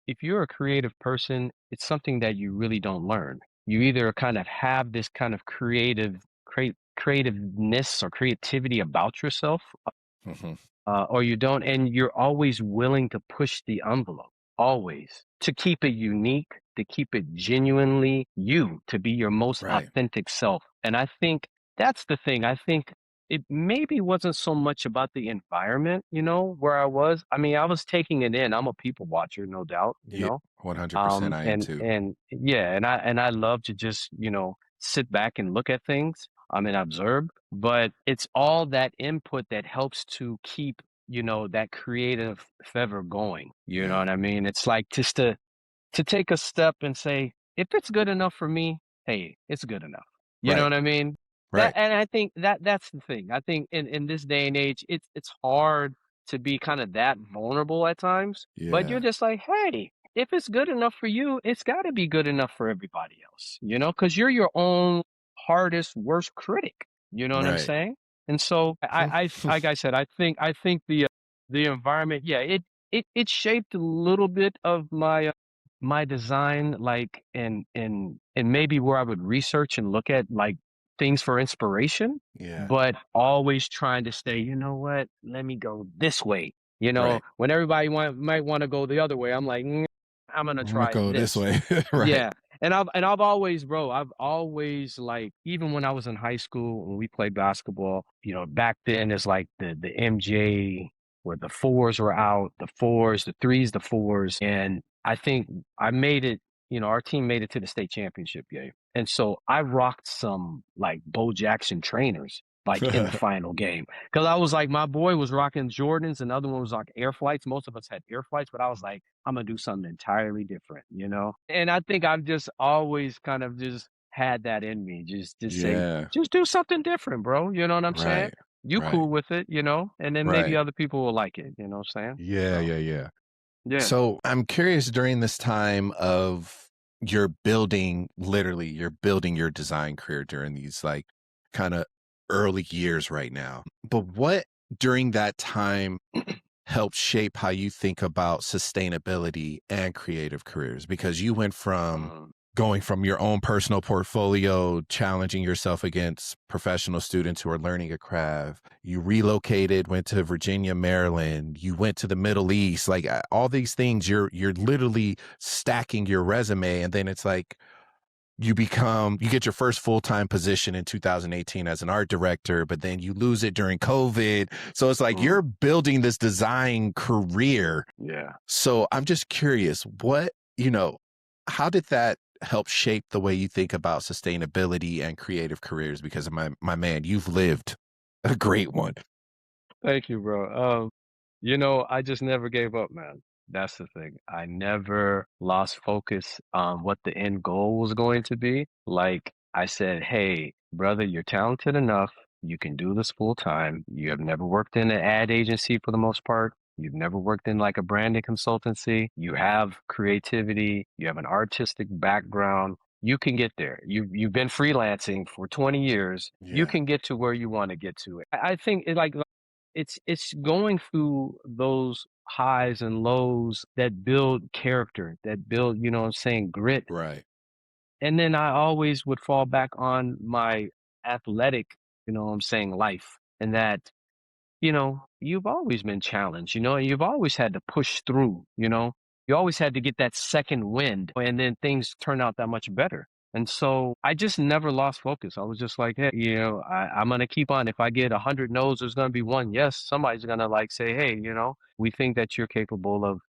Speaker 1: if you're a creative person, it's something that you really don't learn. You either kind of have this kind of creativeness or creativity about yourself,
Speaker 2: Hmm.
Speaker 1: or you don't, and you're always willing to push the envelope, always to keep it unique, to keep it genuinely you, to be your most
Speaker 2: Right.
Speaker 1: authentic self. And I think that's the thing. I think it maybe wasn't so much about the environment, where I was. I mean, I was taking it in. I'm a people watcher, no doubt,
Speaker 2: Yeah. 100% I am too.
Speaker 1: and yeah, and I love to just, sit back and look at things, and observe, but it's all that input that helps to keep, that creative fever going. You know
Speaker 2: Yeah.
Speaker 1: what I mean? It's like just to take a step and say, if it's good enough for me, hey, it's good enough. You know
Speaker 2: Right.
Speaker 1: what I mean? That,
Speaker 2: Right.
Speaker 1: and I think that's the thing. I think in this day and age, it's hard to be kind of that vulnerable at times, but you're
Speaker 2: Yeah.
Speaker 1: just like, hey, if it's good enough for you, it's got to be good enough for everybody else, because you're your own hardest, worst critic. You know what I'm
Speaker 2: Right.
Speaker 1: saying? And so like I said, I think the environment, yeah, it shaped a little bit of my design, like, and maybe where I would research and look at like things for inspiration,
Speaker 2: Yeah.
Speaker 1: but always trying to stay, you know what, let me go this way.
Speaker 2: Right.
Speaker 1: When everybody might want to go the other way, I'm like, I'm gonna
Speaker 2: I'm gonna
Speaker 1: try
Speaker 2: go this
Speaker 1: this.
Speaker 2: way. Right.
Speaker 1: Yeah. And I've always, bro, I've always, like, even when I was in high school when we played basketball, back then it's like the MJ, where the fours were out, the fours, the threes, the fours. And I think I made it, our team made it to the state championship game. And so I rocked some like Bo Jackson trainers like in the final game. Cause I was like, my boy was rocking Jordans and the other one was like Air Flights. Most of us had Air Flights, but I was like, I'm gonna do something entirely different. And I think I've just always kind of just had that in me, just say,
Speaker 2: Yeah.
Speaker 1: just do something different, bro. You know what I'm saying?
Speaker 2: Right.
Speaker 1: You
Speaker 2: Right.
Speaker 1: cool with it, and then maybe
Speaker 2: Right.
Speaker 1: other people will like it, you know what I'm saying?
Speaker 2: Yeah.
Speaker 1: So
Speaker 2: Yeah. Yeah.
Speaker 1: yeah.
Speaker 2: So I'm curious during this time of you're building your design career during these like kind of early years right now. But what during that time helped shape how you think about sustainability and creative careers? Because you went from
Speaker 1: Mhm.
Speaker 2: going from your own personal portfolio, challenging yourself against professional students who are learning a craft. You relocated, went to Virginia, Maryland. You went to the Middle East. Like all these things, you're literally stacking your resume, and then it's like you get your first full-time position in 2018 as an art director, but then you lose it during COVID. So it's like
Speaker 1: Mhm.
Speaker 2: you're building this design career.
Speaker 1: Yeah.
Speaker 2: So I'm just curious, how did that help shape the way you think about sustainability and creative careers? Because my man, you've lived a great one.
Speaker 1: Thank you, bro. I just never gave up, man. That's the thing. I never lost focus on what the end goal was going to be. Like I said, hey, brother, you're talented enough. You can do this full time. You have never worked in an ad agency for the most part. You've never worked in like a branding consultancy. You have creativity. You have an artistic background. You can get there. You've been freelancing for 20 years. You
Speaker 2: Yeah,
Speaker 1: can get to where you want to get to. I think it's going through those highs and lows that build character, that build, what I'm saying, grit.
Speaker 2: right.
Speaker 1: And then I always would fall back on my athletic, what I'm saying, life. And that, you've always been challenged, and you've always had to push through. You always had to get that second wind, and then things turn out that much better. And so I just never lost focus. I was just like, hey, I'm gonna keep on. If I get 100 no's, there's gonna be one yes. Somebody's gonna like say, hey, we think that you're capable of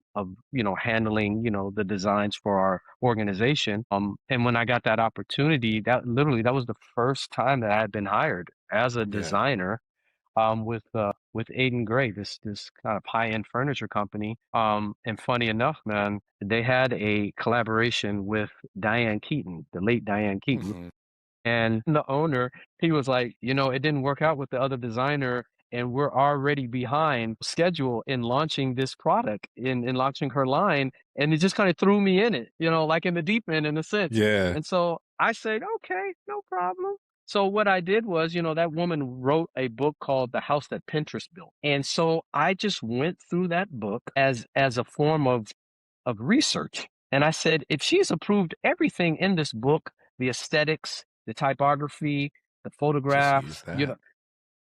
Speaker 1: handling the designs for our organization. And when I got that opportunity, that was the first time that I had been hired as a
Speaker 2: Yeah.
Speaker 1: designer, with Aiden Gray, this kind of high-end furniture company. And funny enough, man, they had a collaboration with Diane Keaton, the late Diane Keaton.
Speaker 2: Hmm.
Speaker 1: And the owner, he was like, it didn't work out with the other designer. and we're already behind schedule in launching this product, in launching her line. And it just kind of threw me in it, like in the deep end in a sense.
Speaker 2: Yeah.
Speaker 1: And so I said, okay, no problem. So what I did was, that woman wrote a book called The House That Pinterest Built. And so I just went through that book as a form of research. And I said, if she's approved everything in this book, the aesthetics, the typography, the
Speaker 2: Just use
Speaker 1: photographs,
Speaker 2: that.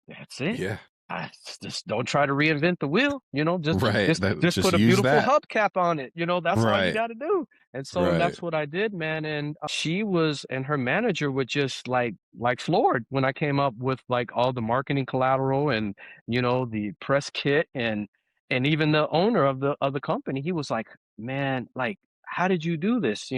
Speaker 1: that's it.
Speaker 2: Yeah.
Speaker 1: I just don't try to reinvent the wheel, just
Speaker 2: Right.
Speaker 1: just
Speaker 2: That
Speaker 1: just
Speaker 2: just
Speaker 1: put a
Speaker 2: use
Speaker 1: beautiful
Speaker 2: that.
Speaker 1: hubcap on it. That's all you
Speaker 2: Right.
Speaker 1: got to do. And so
Speaker 2: Right.
Speaker 1: that's what I did, man. And and her manager were just like floored when I came up with like all the marketing collateral and the press kit and even the owner of the company. He was like, "Man, like how did you do this?"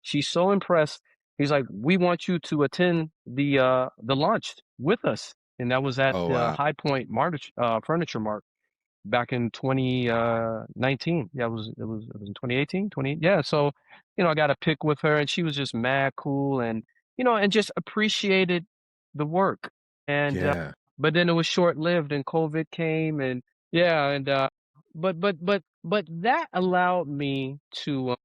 Speaker 1: She's so impressed. He's like, "We want you to attend the launch with us." And that was at
Speaker 2: Oh
Speaker 1: the
Speaker 2: wow.
Speaker 1: High Point Furniture Mart back in 2019. Yeah, it was in 2018, 20. Yeah, so I got a pic with her, and she was just mad cool, and just appreciated the work. And
Speaker 2: Yeah.
Speaker 1: but then it was short lived, and COVID came, and yeah, and but that allowed me to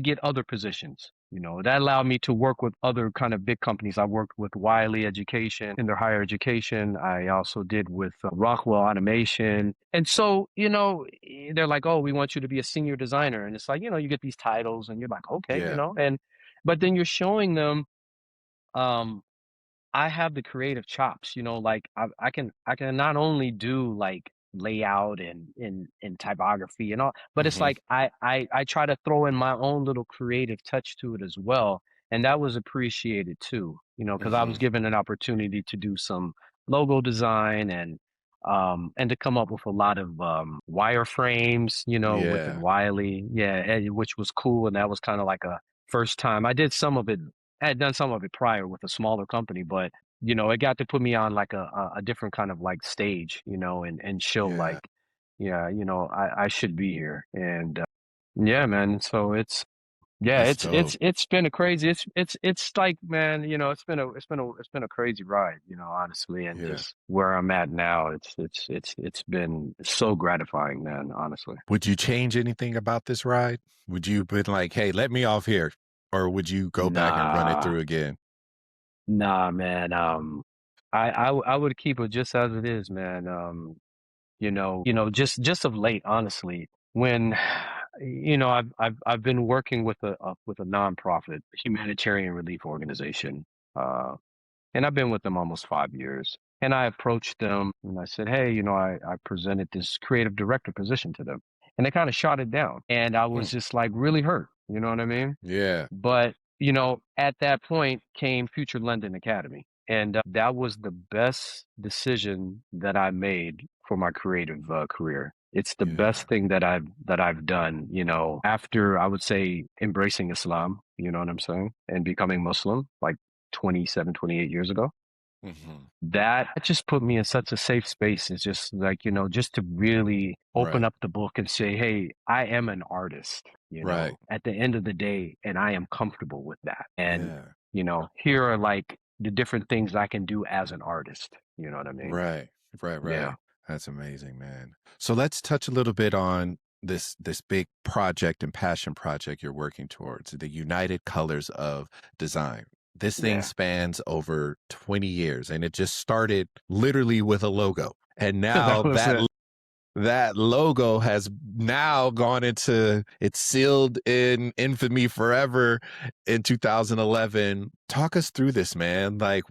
Speaker 1: get other positions. That allowed me to work with other kind of big companies. I worked with Wiley Education in their higher education. I also did with Rockwell Automation. And so, they're like, "Oh, we want you to be a senior designer." And it's like, you get these titles and you're like, "Okay,
Speaker 2: Yeah.
Speaker 1: but then you're showing them, um, I have the creative chops, like I can not only do like layout and typography and all, but it's
Speaker 2: Hmm.
Speaker 1: like I try to throw in my own little creative touch to it as well. And that was appreciated too, because I was
Speaker 2: Hmm.
Speaker 1: given an opportunity to do some logo design and to come up with a lot of wireframes, within
Speaker 2: Yeah.
Speaker 1: Wiley. Yeah, which was cool. And that was kind of like a first time. I did some of it I had done some of it prior with a smaller company, but it got to put me on like a different kind of like stage, and show
Speaker 2: Yeah.
Speaker 1: like, yeah, I should be here. And yeah, man. So yeah,
Speaker 2: That's
Speaker 1: it's
Speaker 2: dope.
Speaker 1: it's it's been a crazy, it's like, man, it's been a crazy ride, honestly, and
Speaker 2: Yeah.
Speaker 1: just where I'm at now, it's been so gratifying, man, honestly.
Speaker 2: Would you change anything about this ride? Would you been like, hey, let me off here? Or would you go back and run it
Speaker 1: Nah,
Speaker 2: through again?
Speaker 1: nah, man. I would keep it just as it is, man. Just of late, honestly, when I've been working with a nonprofit humanitarian relief organization, uh, and I've been with them almost 5 years. And I approached them and I said, hey, I presented this creative director position to them, and they kind of shot it down, and I
Speaker 2: Hmm.
Speaker 1: was just like really hurt. You know what I mean?
Speaker 2: Yeah.
Speaker 1: But, at that point came Future London Academy. And that was the best decision that I made for my creative career. It's the
Speaker 2: Yeah.
Speaker 1: best thing that I've done, after I would say embracing Islam, you know what I'm saying, and becoming Muslim like 27, 28 years ago.
Speaker 2: Hmm.
Speaker 1: That just put me in such a safe space. It's just like, just to really open
Speaker 2: Right.
Speaker 1: up the book and say, hey, I am an artist,
Speaker 2: Right.
Speaker 1: at the end of the day, and I am comfortable with that. And,
Speaker 2: Yeah.
Speaker 1: here are like the different things I can do as an artist. You know what I mean?
Speaker 2: Right. Right.
Speaker 1: Yeah.
Speaker 2: Right. That's amazing, man. So let's touch a little bit on this big project and passion project you're working towards, the United Colors of Design. This thing
Speaker 1: Yeah.
Speaker 2: spans over 20 years and it just started literally with a logo. And
Speaker 1: That
Speaker 2: now
Speaker 1: was it.
Speaker 2: that logo has now gone into it's sealed in infamy forever in 2011. Talk us through this, man. Like,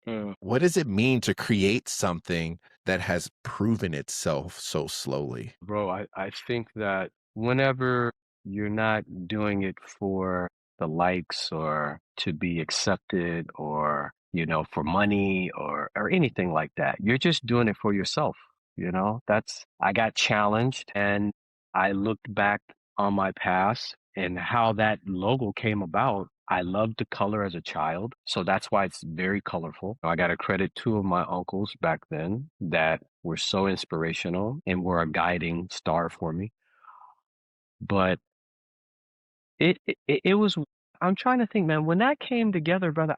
Speaker 1: Mm.
Speaker 2: what does it mean to create something that has proven itself so slowly?
Speaker 1: Bro, I think that whenever you're not doing it for the likes or to be accepted or, for money or anything like that, you're just doing it for yourself. I got challenged and I looked back on my past and how that logo came about. I loved the color as a child, so that's why it's very colorful. I got to credit two of my uncles back then that were so inspirational and were a guiding star for me. But it was, I'm trying to think, man, when that came together, brother,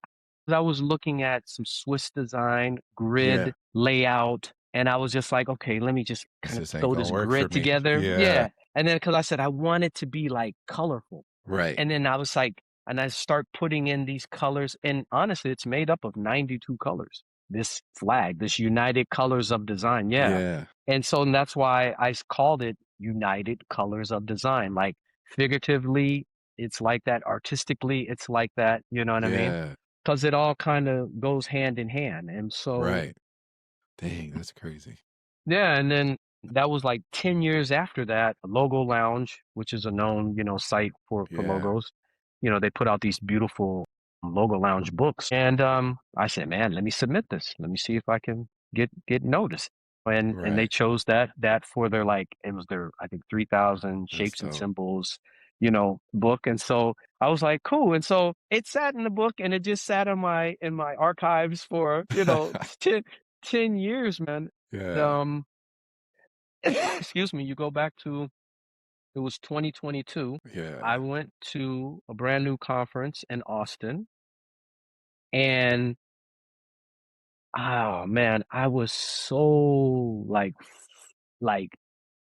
Speaker 1: I was looking at some Swiss design,
Speaker 2: Yeah.
Speaker 1: grid, layout, And I was just like, okay, let me just kind of
Speaker 2: This ain't
Speaker 1: throw
Speaker 2: gonna
Speaker 1: this
Speaker 2: work for
Speaker 1: grid
Speaker 2: me.
Speaker 1: together.
Speaker 2: Yeah.
Speaker 1: Yeah. And then, cause I said, I want it to be like colorful.
Speaker 2: Right.
Speaker 1: And then I was like, and I start putting in these colors. And honestly, it's made up of 92 colors. This flag, this United Colors of Design. Yeah.
Speaker 2: Yeah.
Speaker 1: And so that's why called it United Colors of Design. Like figuratively, it's like that. Artistically, it's like that. You know what I mean?
Speaker 2: Yeah.
Speaker 1: Because it all kind of goes hand in hand. And so,
Speaker 2: Right. Dang, that's crazy.
Speaker 1: yeah, and then that was like 10 years after that, Logo Lounge, which is a known, site for
Speaker 2: Yeah.
Speaker 1: logos. They put out these beautiful Logo Lounge books. And I said, man, let me submit this. Let me see if I can get noticed. And they
Speaker 2: Right.
Speaker 1: chose that for their like it was their I think 3,000
Speaker 2: That's
Speaker 1: shapes and
Speaker 2: dope.
Speaker 1: symbols, book. And so I was like, cool. And so it sat in the book and it just sat in my archives for, 10 years, man.
Speaker 2: Yeah.
Speaker 1: um excuse me, you go back to it was 2022. I
Speaker 2: Yeah.
Speaker 1: went to a brand new conference in Austin, and oh man, I was so like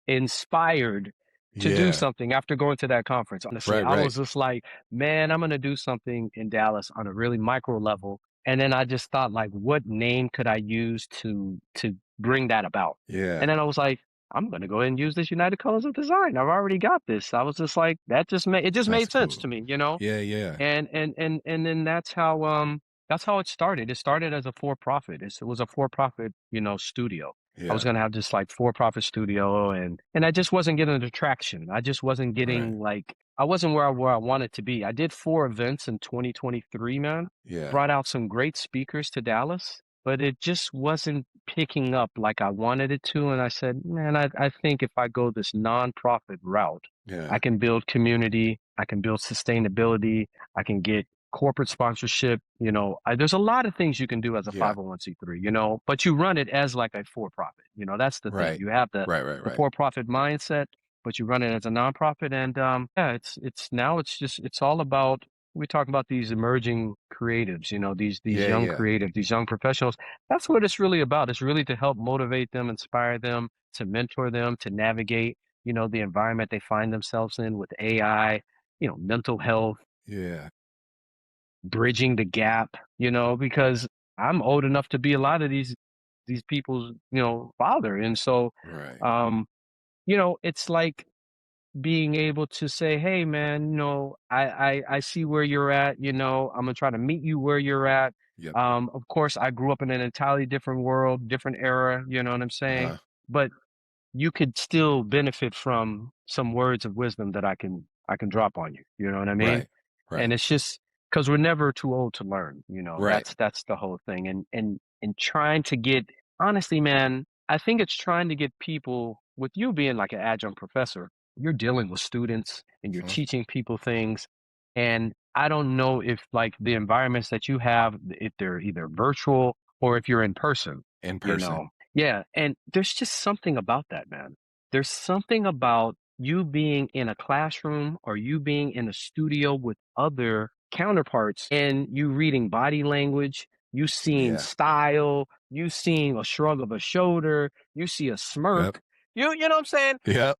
Speaker 1: inspired to do
Speaker 2: Yeah.
Speaker 1: something after going to that conference. Honestly,
Speaker 2: Right,
Speaker 1: I
Speaker 2: right.
Speaker 1: was just like, man, I'm gonna do something in Dallas on a really micro level. And then I just thought, like, what name could I use to bring that about? And
Speaker 2: Yeah.
Speaker 1: then I was like, I'm gonna go ahead and use this United Colors of Design. I've already got this. I was just like, that just made it just
Speaker 2: That's
Speaker 1: made sense
Speaker 2: cool.
Speaker 1: to me, you know?
Speaker 2: Yeah, yeah.
Speaker 1: And then that's how it started. It started as a for-profit. It was a for-profit, studio. I was
Speaker 2: Yeah.
Speaker 1: gonna have this like for-profit studio, and I just wasn't getting the traction. I just wasn't
Speaker 2: Right.
Speaker 1: getting like I wasn't where I wanted to be. I did 4 events in 2023, man.
Speaker 2: Yeah.
Speaker 1: Brought out some great speakers to Dallas, but it just wasn't picking up like I wanted it to. And I said, man, I think if I go this nonprofit route, I
Speaker 2: Yeah.
Speaker 1: can build community, I can build sustainability, I can get corporate sponsorship. There's a lot of things you can do as a
Speaker 2: Yeah.
Speaker 1: 501c3, but you run it as like a for-profit. That's the thing.
Speaker 2: Right.
Speaker 1: You have the
Speaker 2: Right, right,
Speaker 1: the
Speaker 2: right.
Speaker 1: for-profit mindset, but you run it as a nonprofit. And yeah, it's now it's all about we talk about these emerging creatives, these
Speaker 2: Yeah,
Speaker 1: young
Speaker 2: yeah.
Speaker 1: creatives, these young professionals. That's what it's really about. It's really to help motivate them, inspire them, to mentor them, to navigate, the environment they find themselves in with AI, mental health,
Speaker 2: Yeah.
Speaker 1: bridging the gap, because I'm old enough to be a lot of these people's, father. And so,
Speaker 2: Right.
Speaker 1: um, it's like being able to say, hey man, I see where you're at, I'm gonna try to meet you where you're at.
Speaker 2: Yep.
Speaker 1: Of course I grew up in an entirely different world, different era, you know what I'm saying?
Speaker 2: Uh-huh.
Speaker 1: But you could still benefit from some words of wisdom that I can drop on you. You know what I mean?
Speaker 2: Right.
Speaker 1: And
Speaker 2: Right.
Speaker 1: it's just because we're never too old to learn.
Speaker 2: Right.
Speaker 1: That's the whole thing. And trying to get honestly, man, I think it's trying to get people with you being like an adjunct professor, you're dealing with students and you're
Speaker 2: Mhm.
Speaker 1: teaching people things. And I don't know if like the environments that you have, if they're either virtual or if you're in person,
Speaker 2: In
Speaker 1: you
Speaker 2: person.
Speaker 1: know. Yeah, and there's just something about that, man. There's something about you being in a classroom or you being in a studio with other counterparts and you reading body language, you seeing
Speaker 2: Yeah.
Speaker 1: style, you seeing a shrug of a shoulder, you see a
Speaker 2: Yep.
Speaker 1: smirk. You know what I'm saying?
Speaker 2: Yep.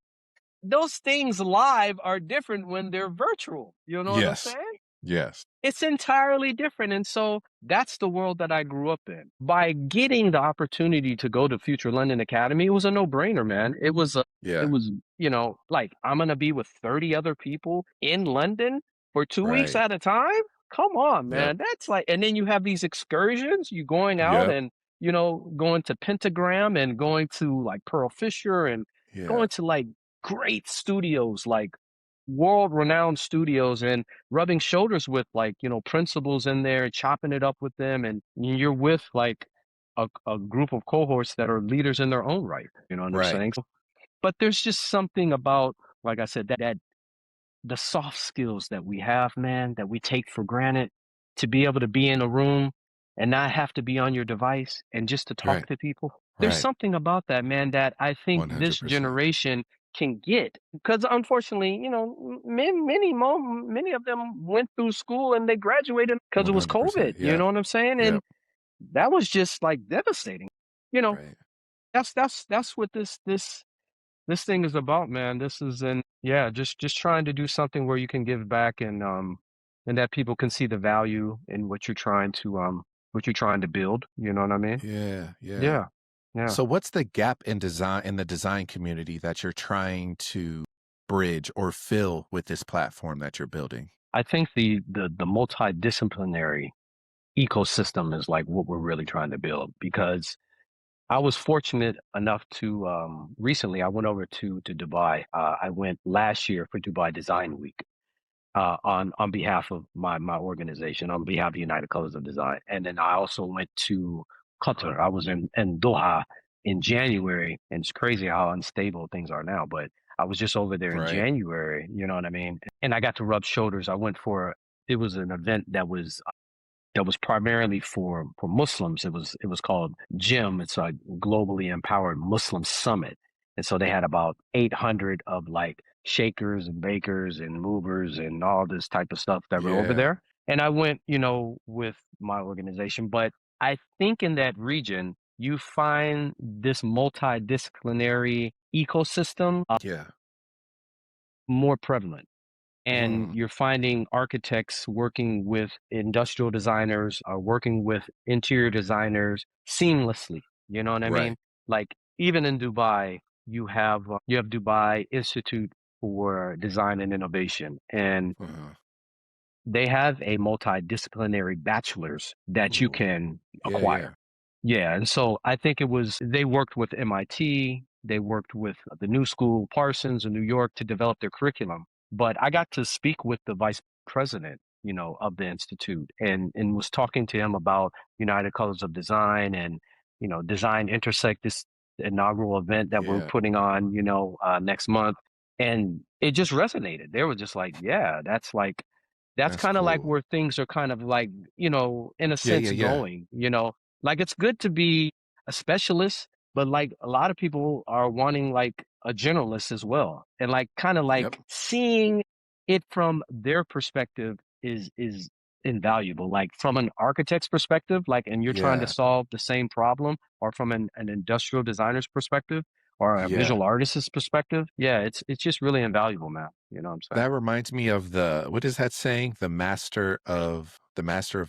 Speaker 1: Those things live are different when they're virtual. You know what I'm
Speaker 2: Yes.
Speaker 1: saying?
Speaker 2: Yes.
Speaker 1: It's entirely different. And so that's the world that I grew up in. By getting the opportunity to go to Future London Academy, it was a no-brainer, man. It
Speaker 2: Yeah.
Speaker 1: was, like I'm gonna be with 30 other people in London for 2 weeks
Speaker 2: Right.
Speaker 1: at a time. Come on,
Speaker 2: Yep.
Speaker 1: man. That's like, and then you have these excursions, you going out
Speaker 2: Yep.
Speaker 1: and, going to Pentagram and going to like Pearl Fisher and
Speaker 2: Yeah.
Speaker 1: going to like great studios, like world renowned studios and rubbing shoulders with like, principals in there, chopping it up with them. And you're with like a group of cohorts that are leaders in their own right. You know what I'm
Speaker 2: Right.
Speaker 1: saying? But there's just something about, like I said, that the soft skills that we have, man, that we take for granted to be able to be in a room and not have to be on your device and just to talk
Speaker 2: Right.
Speaker 1: to people. There's
Speaker 2: Right.
Speaker 1: something about that, man, that I think this
Speaker 2: 100%.
Speaker 1: generation can get because unfortunately, many of them went through school and they graduated because it was COVID.
Speaker 2: 100%.
Speaker 1: You
Speaker 2: Yeah.
Speaker 1: know what I'm saying? And
Speaker 2: Yep.
Speaker 1: that was just like devastating. You know,
Speaker 2: Right.
Speaker 1: that's what this thing is about, man. This is in yeah, just trying to do something where you can give back and that people can see the value in what you're trying to build. You know what I mean?
Speaker 2: Yeah, yeah.
Speaker 1: Yeah. Yeah.
Speaker 2: So what's the gap in the design community that you're trying to bridge or fill with this platform that you're building?
Speaker 1: I think the multidisciplinary ecosystem is like what we're really trying to build because I was fortunate enough to recently I went over to Dubai. I went last year for Dubai Design Week on behalf of my organization, on behalf of United Colors of Design. And then I also went to Qatar. I was in Doha in January, and it's crazy how unstable things are now. But I was just over there in
Speaker 2: Right.
Speaker 1: January, you know what I mean? And I got to rub shoulders. I went for it was an event that was primarily for Muslims. It was called GIM. It's a globally empowered Muslim summit. And so they had about 800 of like shakers and bakers and movers and all this type of stuff that were over
Speaker 2: Yeah.
Speaker 1: there. And I went, with my organization. But I think in that region, you find this multidisciplinary ecosystem
Speaker 2: Yeah.
Speaker 1: more prevalent. And
Speaker 2: Mm,
Speaker 1: you're finding architects working with industrial designers, working with interior designers seamlessly. You know what I mean?
Speaker 2: right.
Speaker 1: Like even in Dubai, you have Dubai Institute for Design and Innovation, and
Speaker 2: Uh-huh.
Speaker 1: they have a multidisciplinary bachelor's that you
Speaker 2: Ooh.
Speaker 1: can
Speaker 2: Yeah,
Speaker 1: acquire.
Speaker 2: yeah.
Speaker 1: Yeah, and so I think they worked with MIT, they worked with the New School, Parsons in New York to develop their curriculum. But I got to speak with the vice president, of the institute and was talking to him about United Colors of Design and, Design Intersect, this inaugural event that we're
Speaker 2: Yeah.
Speaker 1: putting on, next month. And it just resonated. They were just like, yeah, that's
Speaker 2: That's
Speaker 1: kind of like
Speaker 2: cool.
Speaker 1: where things are kind of like, in a
Speaker 2: Yeah, yeah,
Speaker 1: sense
Speaker 2: yeah.
Speaker 1: going. Like it's good to be a specialist, but like a lot of people are wanting like a generalist as well. And like kind of
Speaker 2: Yep.
Speaker 1: like seeing it from their perspective is invaluable. Like from an architect's perspective, like and you're trying to
Speaker 2: Yeah.
Speaker 1: solve the same problem, or from an industrial designer's perspective or a
Speaker 2: Yeah.
Speaker 1: visual artist's perspective, yeah, it's just really invaluable, man. You know what I'm saying?
Speaker 2: That reminds me of what is that saying? The master of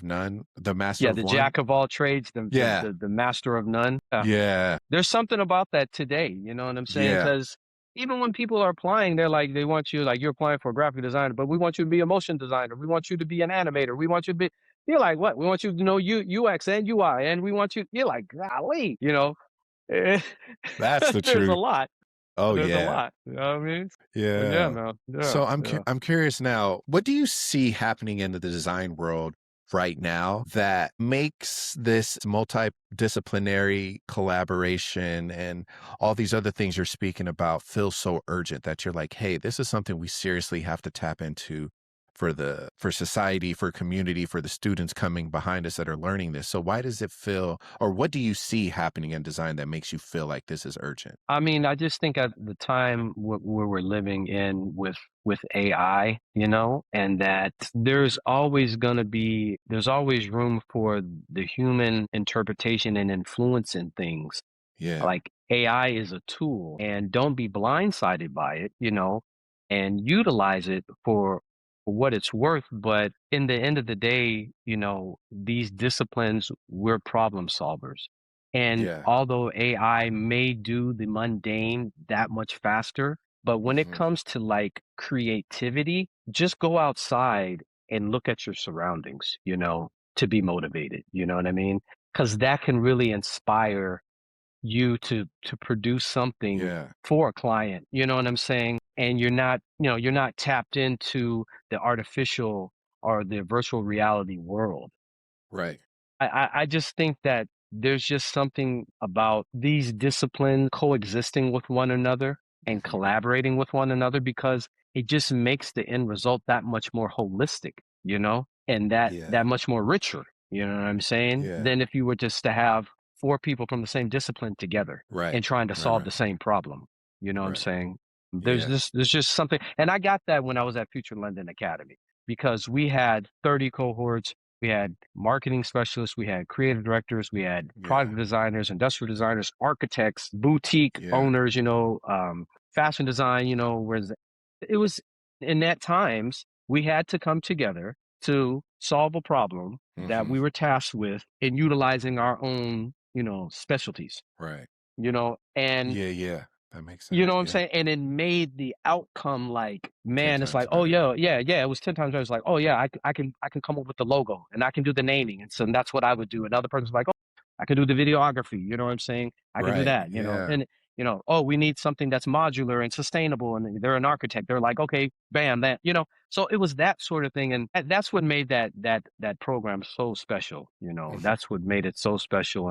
Speaker 2: none, the master
Speaker 1: Yeah,
Speaker 2: of
Speaker 1: the
Speaker 2: one.
Speaker 1: jack of all trades, the the
Speaker 2: Yeah.
Speaker 1: the, the master of none.
Speaker 2: Yeah.
Speaker 1: There's something about that today, you know what I'm saying?
Speaker 2: Yeah.
Speaker 1: Because even when people are applying, they're like, they want you, like, you're applying for a graphic designer, but we want you to be a motion designer. We want you to be an animator. We want you to be, you're like, what? We want you to know UX and UI, and we want you, you're like, golly.
Speaker 2: That's the
Speaker 1: There's a
Speaker 2: truth.
Speaker 1: lot.
Speaker 2: Oh
Speaker 1: There's a
Speaker 2: yeah.
Speaker 1: lot. You know what I mean? But yeah,
Speaker 2: Yeah.
Speaker 1: man. Yeah.
Speaker 2: So
Speaker 1: Yeah.
Speaker 2: I'm curious now, what do you see happening in the design world right now that makes this multidisciplinary collaboration and all these other things you're speaking about feel so urgent that you're like, hey, this is something we seriously have to tap into for society, for community, for the students coming behind us that are learning this. So why does it feel, or what do you see happening in design that makes you feel like this is urgent?
Speaker 1: I mean, I just think at the time where we're living in with AI, and that there's always room for the human interpretation and influence in things.
Speaker 2: Yeah.
Speaker 1: Like AI is a tool, and don't be blindsided by it, and utilize it for what it's worth. But in the end of the day, these disciplines, we're problem solvers. And
Speaker 2: Yeah.
Speaker 1: although AI may do the mundane that much faster, but when it
Speaker 2: Hmm.
Speaker 1: comes to like creativity, just go outside and look at your surroundings, to be motivated. You know what I mean? Because that can really inspire you to produce something
Speaker 2: Yeah.
Speaker 1: for a client. You know what I'm saying? And you're not tapped into the artificial or the virtual reality world.
Speaker 2: Right.
Speaker 1: I just think that there's just something about these disciplines coexisting with one another and
Speaker 2: Hmm.
Speaker 1: collaborating with one another because it just makes the end result that much more holistic, and that
Speaker 2: Yeah.
Speaker 1: much more richer, you know what I'm saying,
Speaker 2: Yeah.
Speaker 1: than if you were just to have four people from the same discipline together
Speaker 2: Right.
Speaker 1: and trying to
Speaker 2: Right.
Speaker 1: solve the
Speaker 2: Right.
Speaker 1: same problem. You know what I'm
Speaker 2: Right.
Speaker 1: saying?
Speaker 2: Yeah.
Speaker 1: There's just something, and I got that when I was at Future London Academy because we had 30 cohorts. we had marketing specialists, we had creative directors, we had
Speaker 2: Yeah.
Speaker 1: product designers, industrial designers, architects, boutique
Speaker 2: Yeah.
Speaker 1: owners, fashion design, whereas it was in that times we had to come together to solve a problem that
Speaker 2: Mm-hmm.
Speaker 1: we were tasked with in utilizing our own, specialties,
Speaker 2: Right.
Speaker 1: and
Speaker 2: Yeah. Yeah. That makes
Speaker 1: you
Speaker 2: sense.
Speaker 1: know what I'm
Speaker 2: Yeah.
Speaker 1: saying? And it made the outcome like,
Speaker 2: 10
Speaker 1: man, it's
Speaker 2: times
Speaker 1: like, oh
Speaker 2: better.
Speaker 1: yeah, yeah, yeah. It was 10 times better. It's like, oh yeah, I can come up with the logo and I can do the naming. And so that's what I would do. Another person's like, oh, I can do the videography. You know what I'm saying? I can do
Speaker 2: Right.
Speaker 1: that,
Speaker 2: Yeah.
Speaker 1: and oh, we need something that's modular and sustainable. And they're an architect. They're like, okay, bam, that. So it was that sort of thing. And that's what made that program so special. That's what made it so special.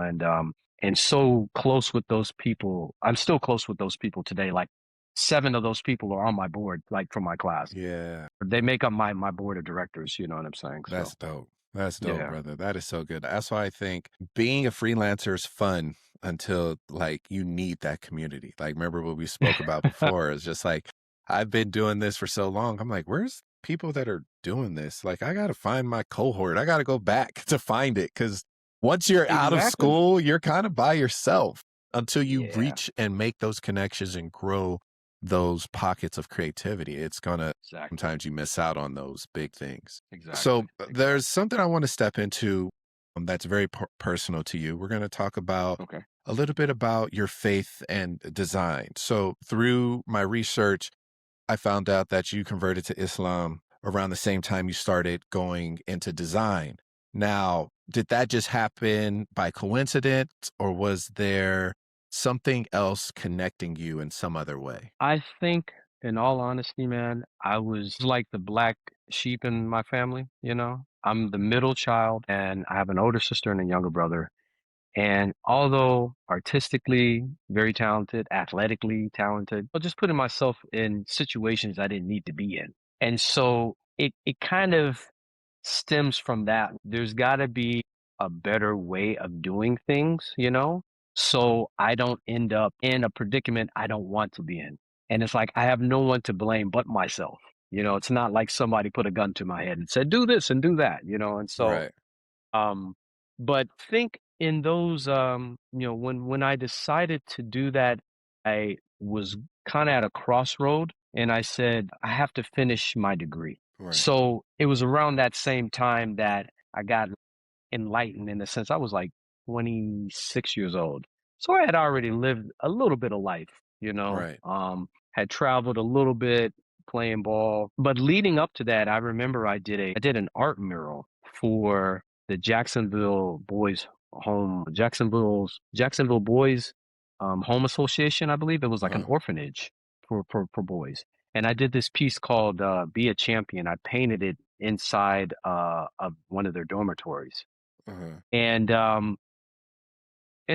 Speaker 1: And so close with those people. I'm still close with those people today. Like 7 of those people are on my board, like from my class.
Speaker 2: Yeah.
Speaker 1: They make up my board of directors. You know what I'm saying? So
Speaker 2: That's dope. That's dope,
Speaker 1: yeah,
Speaker 2: brother. That is so good. That's why I think being a freelancer is fun until like you need that community. Like, remember what we spoke about before? It's just like, I've been doing this for so long. I'm like, where's people that are doing this? Like, I got to find my cohort. I got to go back to find it because once you're out of
Speaker 1: exactly.
Speaker 2: school, you're kind of by yourself until you
Speaker 1: Yeah,
Speaker 2: reach and make those connections and grow those pockets of creativity. It's going to,
Speaker 1: exactly,
Speaker 2: sometimes you miss out on those big things.
Speaker 1: exactly,
Speaker 2: So there's
Speaker 1: exactly.
Speaker 2: something I want to step into that's very personal to you. We're going to talk about
Speaker 1: Okay.
Speaker 2: a little bit about your faith and design. So through my research, I found out that you converted to Islam around the same time you started going into design. Now, did that just happen by coincidence, or was there something else connecting you in some other way?
Speaker 1: I think, in all honesty, man, I was like the black sheep in my family. I'm the middle child, and I have an older sister and a younger brother. And although artistically very talented, athletically talented, but just putting myself in situations I didn't need to be in. And so it kind of stems from that. There's got to be a better way of doing things, so I don't end up in a predicament I don't want to be in. And it's like I have no one to blame but myself. It's not like somebody put a gun to my head and said, do this and do that, and so
Speaker 2: Right.
Speaker 1: um, but think in those, when I decided to do that, I was kind of at a crossroad and I said, I have to finish my degree.
Speaker 2: Right.
Speaker 1: So it was around that same time that I got enlightened in the sense I was like 26 years old. So I had already lived a little bit of life,
Speaker 2: Right.
Speaker 1: had traveled a little bit playing ball. But leading up to that, I remember I did an art mural for the Jacksonville Boys Jacksonville Boys Home Association, I believe. It was like an
Speaker 2: Uh-huh.
Speaker 1: orphanage for boys. And I did this piece called Be a Champion. I painted it inside of one of their dormitories.
Speaker 2: Uh-huh.
Speaker 1: And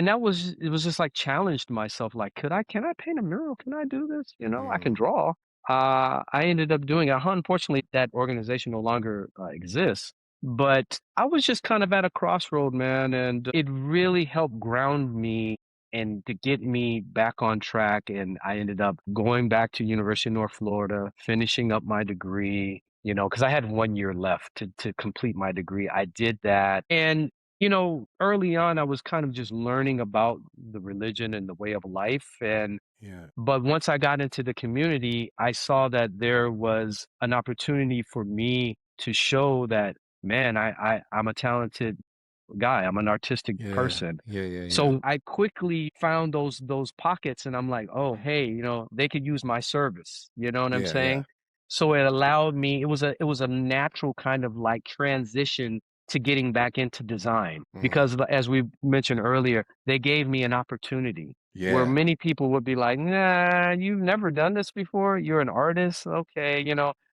Speaker 1: it was just like challenged myself, like, can I paint a mural? Can I do this? I
Speaker 2: Mm.
Speaker 1: can draw. I ended up doing it. Unfortunately, that organization no longer exists. But I was just kind of at a crossroad, man, and it really helped ground me and to get me back on track. And I ended up going back to University of North Florida, finishing up my degree, because I had 1 year left to complete my degree. I did that. And early on, I was kind of just learning about the religion and the way of life.
Speaker 2: Yeah.
Speaker 1: But once I got into the community, I saw that there was an opportunity for me to show that, man, I'm a talented guy. I'm an artistic
Speaker 2: Yeah.
Speaker 1: person.
Speaker 2: Yeah. Yeah. Yeah.
Speaker 1: So I quickly found those pockets and I'm like, oh, hey, they could use my service. You know what I'm
Speaker 2: Yeah. Yeah.
Speaker 1: saying? So it allowed me, it was a natural kind of like transition to getting back into design
Speaker 2: Mm.
Speaker 1: because as we mentioned earlier, they gave me an opportunity where
Speaker 2: Yeah.
Speaker 1: many people would be like, nah, you've never done this before. You're an artist. Okay.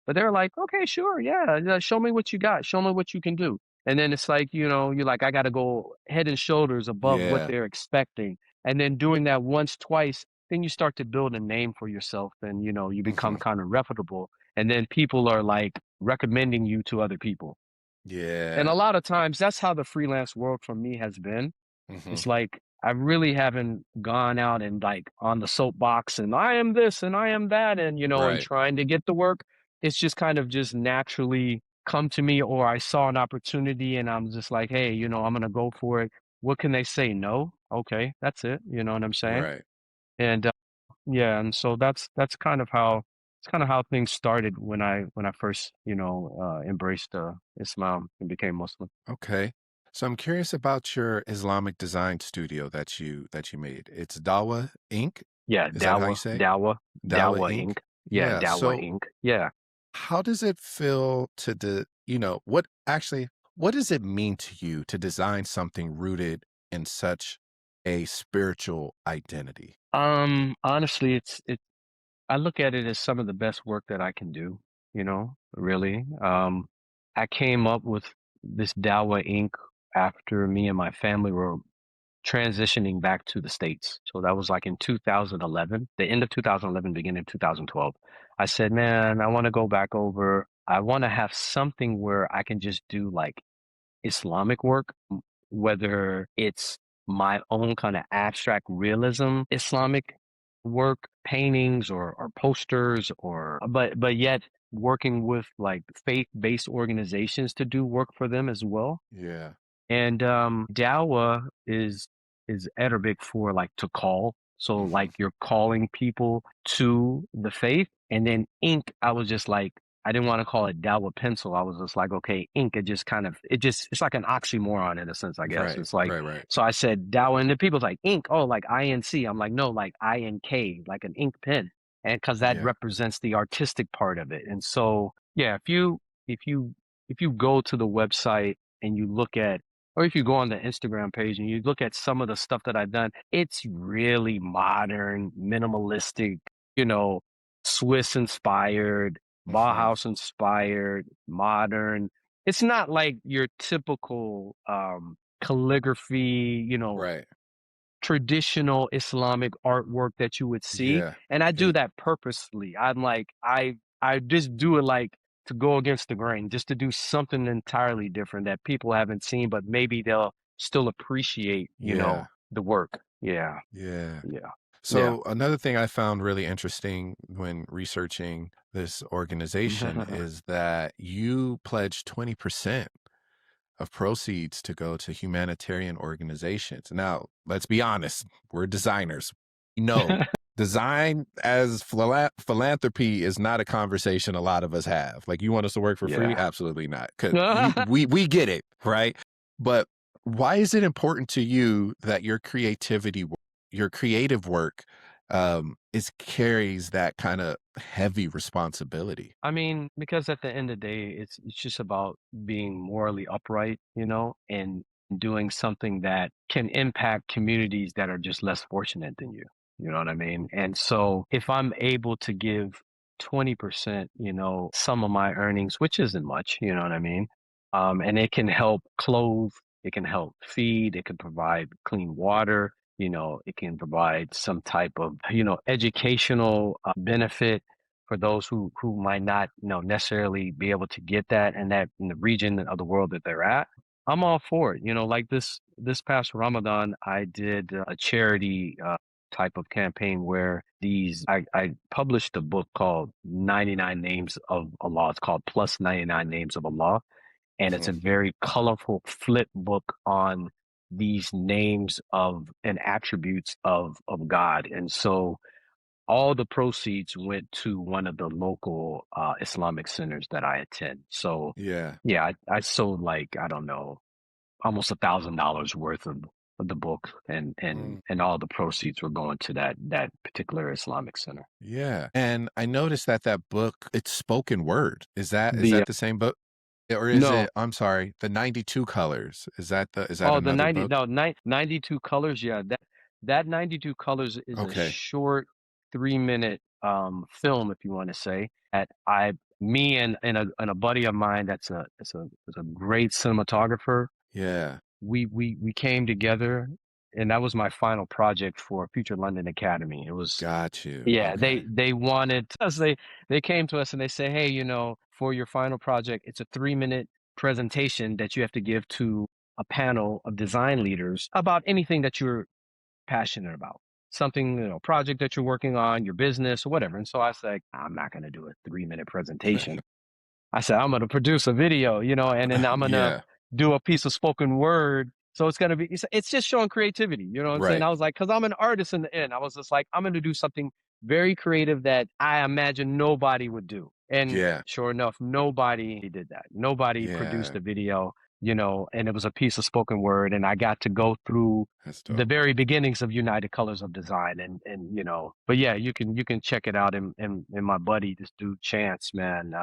Speaker 1: But they're like, okay, sure. Yeah. Show me what you got. Show me what you can do. And then it's like, you're like, I got to go head and shoulders above what
Speaker 2: Yeah.
Speaker 1: they're expecting. And then doing that once, twice, then you start to build a name for yourself and, you become
Speaker 2: Hmm.
Speaker 1: kind of reputable. And then people are like recommending you to other people. And
Speaker 2: Yeah.
Speaker 1: a lot of times that's how the freelance world for me has been.
Speaker 2: Hmm.
Speaker 1: It's like I really haven't gone out and like on the soapbox and I am this and I am that and and
Speaker 2: Right.
Speaker 1: trying to get the work. It's just kind of just naturally come to me or I saw an opportunity and I'm just like, hey, I'm gonna go for it. What can they say? No? Okay, that's it. You know what I'm saying?
Speaker 2: Right.
Speaker 1: And yeah, and so that's kind of how things started when I first, embraced Islam and became Muslim.
Speaker 2: Okay. So I'm curious about your Islamic design studio that you made. It's Dawah Ink.
Speaker 1: Yeah,
Speaker 2: Is that how you say it? Dawah
Speaker 1: Dawah
Speaker 2: Ink.
Speaker 1: Ink. Yeah,
Speaker 2: Yeah.
Speaker 1: Dawah
Speaker 2: So
Speaker 1: Ink. Yeah.
Speaker 2: how does it feel to what does it mean to you to design something rooted in such a spiritual identity?
Speaker 1: Honestly, I look at it as some of the best work that I can do, really. I came up with this Dawah Ink after me and my family were transitioning back to the States. So that was like in 2011, the end of 2011, beginning of 2012. I said, man, I want to go back over. I want to have something where I can just do like Islamic work, whether it's my own kind of abstract realism Islamic work, paintings or posters but yet working with like faith-based organizations to do work for them as well.
Speaker 2: Yeah.
Speaker 1: And Dawa is Arabic for like to call. So
Speaker 2: Hmm.
Speaker 1: like you're calling people to the faith. And then ink, I was just like, I didn't want to call it Dawa pencil. I was just like, okay, ink, it's like an oxymoron in a sense, I guess.
Speaker 2: Right.
Speaker 1: It's like,
Speaker 2: Right. Right.
Speaker 1: so I said Dawa, and the people's like ink, oh, like INC. I'm like, no, like INK, like an ink pen. And because that
Speaker 2: Yeah.
Speaker 1: represents the artistic part of it. And so, yeah, if you, if you go to the website and you look at or if you go on the Instagram page and you look at some of the stuff that I've done, it's really modern, minimalistic, you know, Swiss inspired,
Speaker 2: Hmm.
Speaker 1: Bauhaus inspired, modern. It's not like your typical calligraphy,
Speaker 2: Right.
Speaker 1: traditional Islamic artwork that you would see.
Speaker 2: Yeah.
Speaker 1: And I do
Speaker 2: It,
Speaker 1: that purposely. I'm like, I just do it like to go against the grain, just to do something entirely different that people haven't seen, but maybe they'll still appreciate,
Speaker 2: yeah.
Speaker 1: the work. Yeah,
Speaker 2: Yeah.
Speaker 1: yeah, yeah.
Speaker 2: So another thing I found really interesting when researching this organization is that you pledged 20% of proceeds to go to humanitarian organizations. Now, let's be honest, we're designers. No, design as philanthropy is not a conversation a lot of us have. Like, you want us to work for free?
Speaker 1: Yeah.
Speaker 2: Absolutely not. Because we get it, right? But why is it important to you that your creative work is carries that kind of heavy responsibility?
Speaker 1: I mean, because at the end of the day, it's just about being morally upright, and doing something that can impact communities that are just less fortunate than you. You know what I mean? And so if I'm able to give 20%, some of my earnings, which isn't much, you know what I mean? And it can help clothe, it can help feed, it can provide clean water, it can provide some type of, educational benefit for those who might not necessarily be able to get that and that in the region of the world that they're at. I'm all for it. Like this past Ramadan, I did a charity type of campaign where I published a book called 99 Names of Allah. It's called Plus 99 Names of Allah, and it's
Speaker 2: Mhm.
Speaker 1: a very colorful flip book on these names of and attributes of God. And so all the proceeds went to one of the local Islamic centers that I attend. So
Speaker 2: Yeah.
Speaker 1: yeah, I sold like, I don't know, almost $1,000 worth of the book and all the proceeds were going to that particular Islamic center.
Speaker 2: Yeah, and I noticed that that book, it's spoken word. Is
Speaker 1: The
Speaker 2: that the same book? Or is
Speaker 1: No,
Speaker 2: it, I'm sorry, the 92 Colors? Is that
Speaker 1: oh, the
Speaker 2: another
Speaker 1: 90
Speaker 2: book?
Speaker 1: no, 92 colors, yeah, that 92 colors is a
Speaker 2: Okay.
Speaker 1: short 3 minute film, if you want to say, that I me and a buddy of mine that's a great cinematographer.
Speaker 2: Yeah.
Speaker 1: We came together, and that was my final project for Future London Academy. It was,
Speaker 2: Got you.
Speaker 1: yeah,
Speaker 2: Okay.
Speaker 1: they wanted us, they came to us and they say, hey, for your final project, it's a 3 minute presentation that you have to give to a panel of design leaders about anything that you're passionate about. Something, project that you're working on, your business or whatever. And so I said, I'm not going to do a 3 minute presentation. I said, I'm gonna produce a video, and then I'm gonna
Speaker 2: Yeah.
Speaker 1: do a piece of spoken word. So it's gonna be it's just showing creativity, you know what I'm saying?
Speaker 2: Right.
Speaker 1: I was like, because I'm an artist in the end. I was just like, I'm gonna do something very creative that I imagine nobody would do. And
Speaker 2: Yeah.
Speaker 1: sure enough, nobody did that. Nobody produced
Speaker 2: Yeah.
Speaker 1: a video, and it was a piece of spoken word, and I got to go through
Speaker 2: That's
Speaker 1: the
Speaker 2: dope.
Speaker 1: very beginnings of United Colors of Design, and but yeah, you can check it out. And my buddy, this dude Chance, man,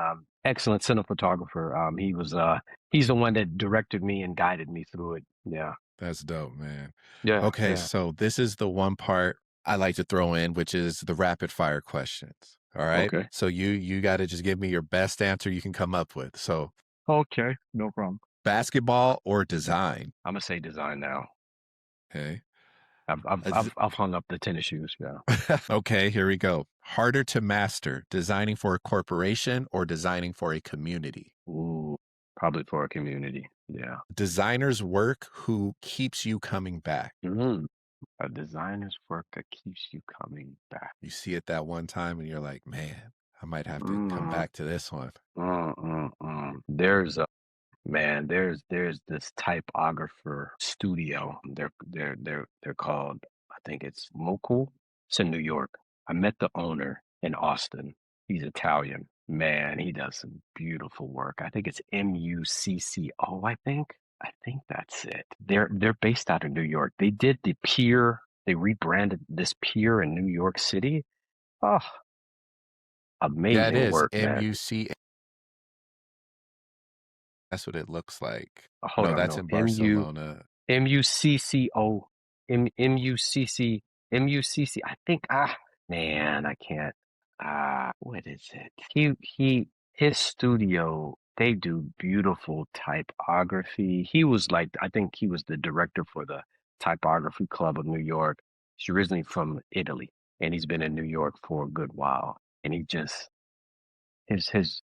Speaker 1: excellent cinematographer. He's the one that directed me and guided me through it. Yeah,
Speaker 2: That's dope, man.
Speaker 1: yeah,
Speaker 2: Okay,
Speaker 1: yeah.
Speaker 2: so this is the one part I like to throw in, which is the rapid fire questions. All right.
Speaker 1: Okay,
Speaker 2: So you got to just give me your best answer you can come up with. So
Speaker 1: okay, no problem.
Speaker 2: basketball or design?
Speaker 1: I'm gonna say design now.
Speaker 2: Okay.
Speaker 1: I've I've
Speaker 2: Az-
Speaker 1: I've, I've hung up the tennis shoes. Yeah.
Speaker 2: okay, here we go. Harder to master, designing for a corporation or designing for a community?
Speaker 1: Ooh, probably for a community. Yeah.
Speaker 2: Designer's work who keeps you coming back.
Speaker 1: Mm. A designer's work that keeps you coming back.
Speaker 2: You see it that one time and you're like, man, I might have to come
Speaker 1: Mm,
Speaker 2: back to this one.
Speaker 1: There's this typographer studio. They're called, I think it's Moku. It's in New York. I met the owner in Austin. He's Italian. Man, he does some beautiful work. I think it's Mucco, I think. I think that's it. They're based out of New York. They did the pier, they rebranded this pier in New York City. Oh,
Speaker 2: Yeah, it
Speaker 1: amazing
Speaker 2: is.
Speaker 1: work, man.
Speaker 2: MUC. That's what it looks like.
Speaker 1: Hold
Speaker 2: No,
Speaker 1: on,
Speaker 2: that's
Speaker 1: no.
Speaker 2: in
Speaker 1: MU
Speaker 2: Barcelona.
Speaker 1: MUCCO MUCC MUCC. I think man, I can't. What is it? His studio, they do beautiful typography. He was like, I think he was the director for the Typography Club of New York. He's originally from Italy, and he's been in New York for a good while. And he just his his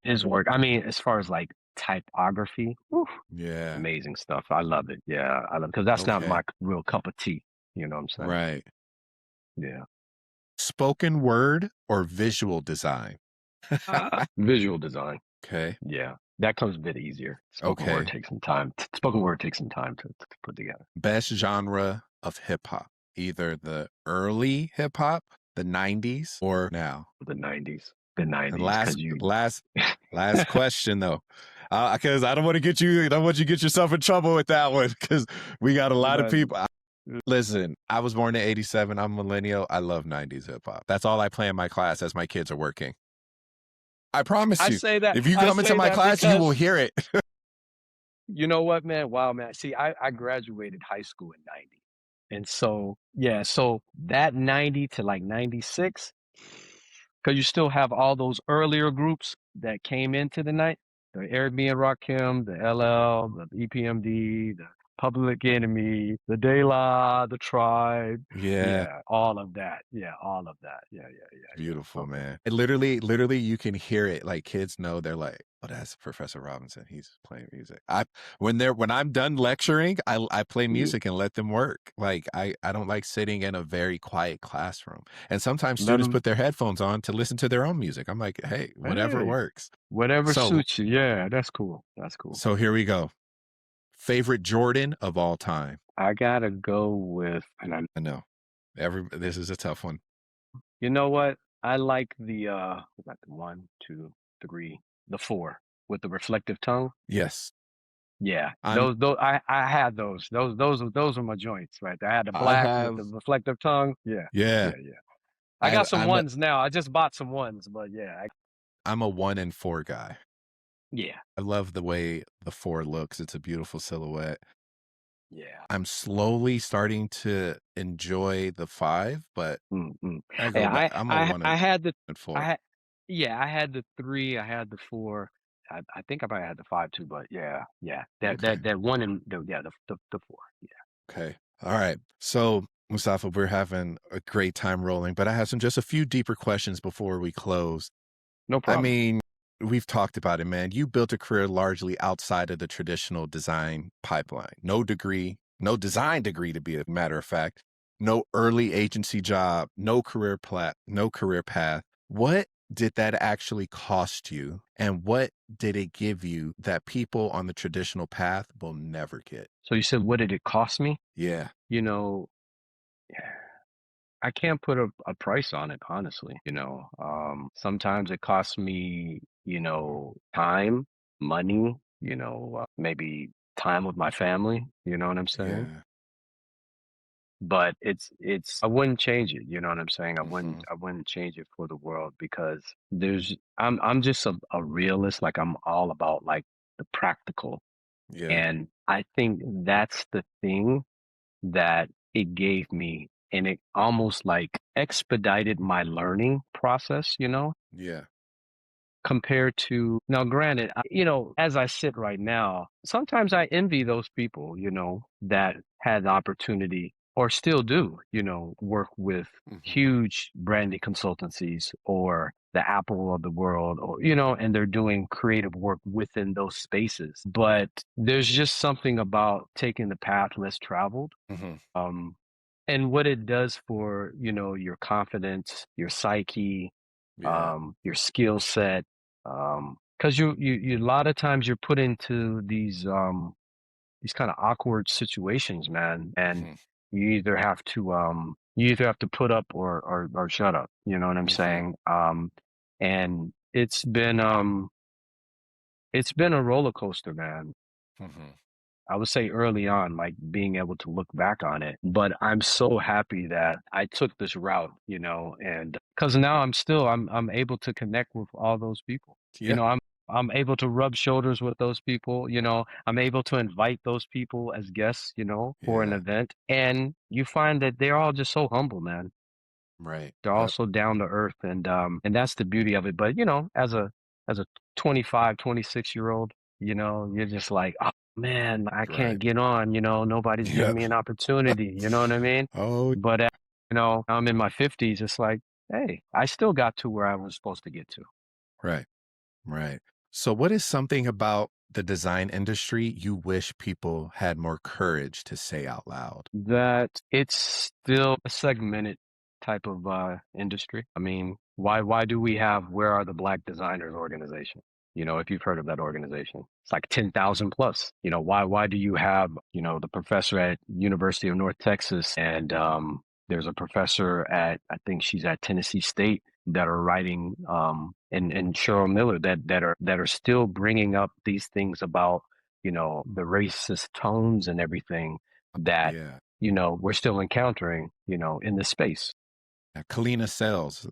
Speaker 1: his work. I mean, as far as like typography, whew,
Speaker 2: Yeah.
Speaker 1: amazing stuff. I love it. Yeah, I love because that's not
Speaker 2: Okay.
Speaker 1: my real cup of tea. You know what I'm saying?
Speaker 2: Right.
Speaker 1: Yeah.
Speaker 2: Spoken word or visual design?
Speaker 1: Visual design.
Speaker 2: Okay.
Speaker 1: Yeah, that comes a bit easier. Spoken word
Speaker 2: Okay.
Speaker 1: takes some time. Spoken word takes some time to put together.
Speaker 2: Best genre of hip hop, either the early hip hop, the 90s, or now.
Speaker 1: The '90s. The
Speaker 2: And
Speaker 1: '90s,
Speaker 2: last
Speaker 1: because you.
Speaker 2: last last question though. Because I don't want to get you, I don't want you to get yourself in trouble with that one because we got a lot of
Speaker 1: But
Speaker 2: people. Listen, I was born in 87. I'm a millennial. I love 90s hip hop. That's all I play in my class as my kids are working. I promise
Speaker 1: I
Speaker 2: you,
Speaker 1: say that
Speaker 2: if you
Speaker 1: I
Speaker 2: come into
Speaker 1: say
Speaker 2: my
Speaker 1: that
Speaker 2: class, you will
Speaker 1: because
Speaker 2: hear it.
Speaker 1: you know what, man? Wow, man. See, I graduated high school in '90. And so, yeah, so that 90 to like 96, because you still have all those earlier groups that came into the night, the Arabian Rakim, the LL, the EPMD, the Public Enemy, the De La, the Tribe.
Speaker 2: Yeah.
Speaker 1: Yeah, all of that. Yeah, all of that. Yeah, yeah, yeah, yeah.
Speaker 2: Beautiful,
Speaker 1: Okay.
Speaker 2: man. It literally, you can hear it. Like kids know they're like, "Oh, that's Professor Robinson. He's playing music." When I'm done lecturing, I play
Speaker 1: You
Speaker 2: music and let them work. Like I don't like sitting in a very quiet classroom. And sometimes
Speaker 1: let
Speaker 2: students
Speaker 1: them,
Speaker 2: put their headphones on to listen to their own music. I'm like, hey, whatever
Speaker 1: hey,
Speaker 2: works.
Speaker 1: whatever
Speaker 2: So
Speaker 1: suits you. Yeah, that's cool. That's cool.
Speaker 2: so here we go. Favorite Jordan of all time.
Speaker 1: I gotta go with,
Speaker 2: I know. This is a tough one.
Speaker 1: you know what? I like we got the one, two, three, the four with the reflective tongue.
Speaker 2: Yes.
Speaker 1: Yeah,
Speaker 2: I'm
Speaker 1: those I had those. Those are my joints right there. I had the
Speaker 2: I
Speaker 1: black with
Speaker 2: have
Speaker 1: the reflective tongue. Yeah,
Speaker 2: yeah.
Speaker 1: yeah, yeah. I got some
Speaker 2: I'm a
Speaker 1: ones now. I just bought some ones, but yeah,
Speaker 2: I'm a 1 and 4 guy.
Speaker 1: yeah,
Speaker 2: I love the way the 4 looks. It's a beautiful silhouette.
Speaker 1: yeah.
Speaker 2: I'm slowly starting to enjoy the 5, but
Speaker 1: Mm-mm.
Speaker 2: I go
Speaker 1: Yeah,
Speaker 2: back. I'm a 1
Speaker 1: I had the
Speaker 2: and
Speaker 1: I
Speaker 2: 4.
Speaker 1: had yeah, I had the three. I had the four. I think I might have the five too, but yeah, yeah.
Speaker 2: Okay.
Speaker 1: That one and the four. Yeah,
Speaker 2: Okay. All right. So, Mustafa, we're having a great time rolling, but I have just a few deeper questions before we close.
Speaker 1: no
Speaker 2: I
Speaker 1: problem.
Speaker 2: mean, we've talked about it, man. You built a career largely outside of the traditional design pipeline. No degree, no design degree, to be a matter of fact. No early agency job, no career path. What did that actually cost you? And what did it give you that people on the traditional path will never get?
Speaker 1: So you said, what did it cost me?
Speaker 2: Yeah.
Speaker 1: You know, I can't put a price on it, honestly. Sometimes it costs me, time, money, maybe time with my family, you know what I'm saying?
Speaker 2: Yeah.
Speaker 1: But I wouldn't change it, you know what I'm saying?
Speaker 2: Hmm.
Speaker 1: I wouldn't change it for the world because I'm just a realist. Like I'm all about like the practical.
Speaker 2: Yeah.
Speaker 1: And I think that's the thing that it gave me. And it almost like expedited my learning process,
Speaker 2: Yeah.
Speaker 1: compared to now, granted, as I sit right now, sometimes I envy those people, that had the opportunity or still do, work with
Speaker 2: Hmm.
Speaker 1: huge branding consultancies or the Apple of the world, or, and they're doing creative work within those spaces. But there's just something about taking the path less traveled,
Speaker 2: Hmm.
Speaker 1: um, and what it does for, your confidence, your psyche,
Speaker 2: Yeah.
Speaker 1: your skill set. Because you a lot of times you're put into these kind of awkward situations, man, and
Speaker 2: Hmm.
Speaker 1: you either have to put up or shut up. You know what I'm
Speaker 2: Hmm.
Speaker 1: saying? And it's been a roller coaster, man.
Speaker 2: Hmm.
Speaker 1: I would say early on, like being able to look back on it. But I'm so happy that I took this route, and because now I'm able to connect with all those people. You
Speaker 2: Yeah.
Speaker 1: know, I'm able to rub shoulders with those people, I'm able to invite those people as guests, for an
Speaker 2: Yeah.
Speaker 1: event. And you find that they're all just so humble, man.
Speaker 2: Right.
Speaker 1: They're
Speaker 2: Yep.
Speaker 1: also down to earth, and that's the beauty of it. But as a 25, 26 year old, you're just like, oh man, I
Speaker 2: Right.
Speaker 1: can't get on, nobody's giving
Speaker 2: Yep.
Speaker 1: me an opportunity, you know what I mean?
Speaker 2: Oh,
Speaker 1: But I'm in my 50s, it's like, hey, I still got to where I was supposed to get to.
Speaker 2: right. Right. So, what is something about the design industry you wish people had more courage to say out loud?
Speaker 1: That it's still a segmented type of industry. I mean, why do we have Where Are the Black Designers organization? If you've heard of that organization, it's like 10,000 plus. Why do you have, the professor at University of North Texas and there's a professor at, I think she's at Tennessee State, that are writing and Cheryl Miller that are still bringing up these things about, the racist tones and everything that
Speaker 2: Yeah.
Speaker 1: we're still encountering, in this space.
Speaker 2: Kalina Sells,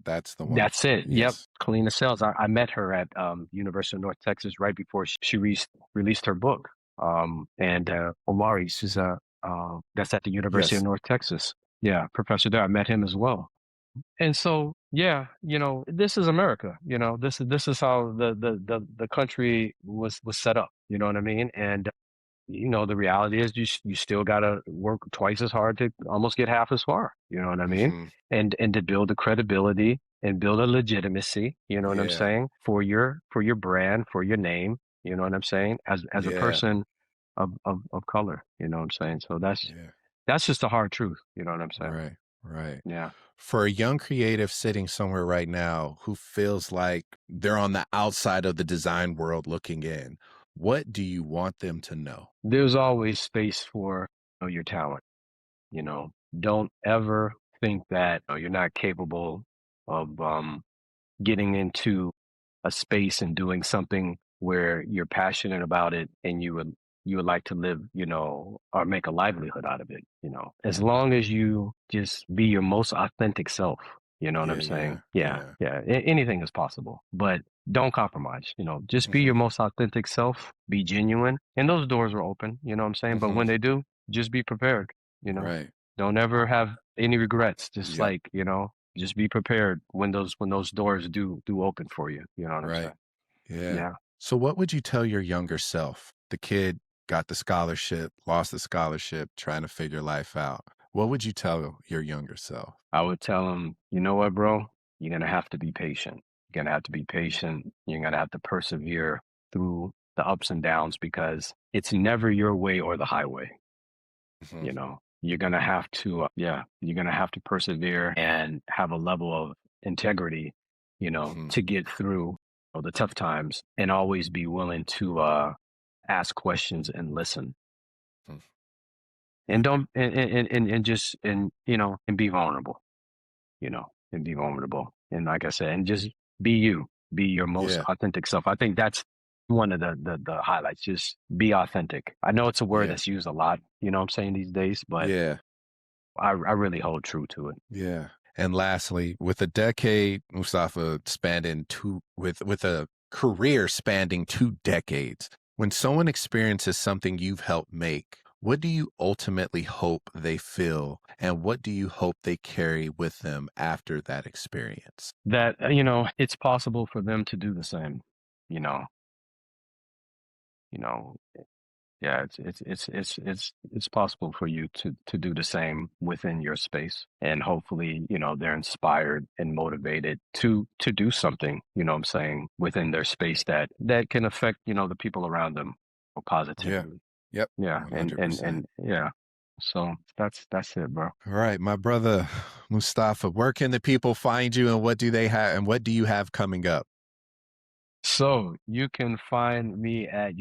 Speaker 2: that's the one.
Speaker 1: That's it. Yep.
Speaker 2: Yes.
Speaker 1: Kalina Sales. I met her at University of North Texas right before released her book. And Omari, she's that's at the University of
Speaker 2: Yes.
Speaker 1: North Texas. Yeah, professor there. I met him as well. And so, yeah, this is America. This is how the country was set up. You know what I mean? And the reality is you still got to work twice as hard to almost get half as far. You know what I mean?
Speaker 2: Hmm.
Speaker 1: And to build the credibility and build a legitimacy, you know what I'm
Speaker 2: Yeah.
Speaker 1: saying, for your brand, for your name, you know what I'm saying, as a
Speaker 2: Yeah.
Speaker 1: person of color, you know what I'm saying? So
Speaker 2: Yeah.
Speaker 1: that's just the hard truth, you know what I'm saying?
Speaker 2: Right. Right.
Speaker 1: Yeah.
Speaker 2: For a young creative sitting somewhere right now who feels like they're on the outside of the design world looking in, what do you want them to know?
Speaker 1: There's always space for your talent. You know, don't ever think that you're not capable of getting into a space and doing something where you're passionate about it and you would like to live, or make a livelihood out of it, as long as you just be your most authentic self, you know what
Speaker 2: Yeah.
Speaker 1: I'm saying?
Speaker 2: Yeah.
Speaker 1: Yeah,
Speaker 2: Yeah.
Speaker 1: yeah, anything is possible, but don't compromise, just be your
Speaker 2: Hmm.
Speaker 1: most authentic self, be genuine, and those doors are open, you know what I'm saying? But
Speaker 2: Hmm.
Speaker 1: when they do, just be prepared, you know,
Speaker 2: Right.
Speaker 1: don't ever have any regrets, just
Speaker 2: Yep.
Speaker 1: like, just be prepared when those doors do open for you. You know what I'm
Speaker 2: Right.
Speaker 1: saying?
Speaker 2: Yeah.
Speaker 1: Yeah.
Speaker 2: So, what would you tell your younger self? The kid got the scholarship, lost the scholarship, trying to figure life out. What would you tell your younger self?
Speaker 1: I would tell him, you know what, bro? You're gonna have to be patient. You're gonna have to be patient. You're gonna have to persevere through the ups and downs because it's never your way or the highway.
Speaker 2: Hmm.
Speaker 1: You're gonna have to, yeah, you're gonna have to persevere and have a level of integrity
Speaker 2: Mm-hmm.
Speaker 1: to get through the tough times, and always be willing to ask questions and listen,
Speaker 2: Mm-hmm.
Speaker 1: and don't and just and be vulnerable, and be vulnerable. And like I said, and just be you, be your most
Speaker 2: Yeah.
Speaker 1: authentic self. I think that's one of the highlights. Just be authentic. I know it's a word
Speaker 2: Yeah.
Speaker 1: that's used a lot, what I'm saying, these days, but
Speaker 2: Yeah.
Speaker 1: I really hold true to it.
Speaker 2: Yeah. And lastly, with a decade, Mustafa spanning with a career spanning 2 decades, when someone experiences something you've helped make, what do you ultimately hope they feel, and what do you hope they carry with them after that experience?
Speaker 1: That it's possible for them to do the same. You know, you know, yeah, it's possible for you to do the same within your space, and hopefully, they're inspired and motivated to do something, what I'm saying, within their space that can affect, the people around them
Speaker 2: Yeah.
Speaker 1: positively.
Speaker 2: Yep.
Speaker 1: Yeah, and
Speaker 2: 100%.
Speaker 1: yeah. So that's it, bro.
Speaker 2: All right, my brother Mustafa, where can the people find you, and what do they have, and what do you have coming up?
Speaker 1: So you can find me at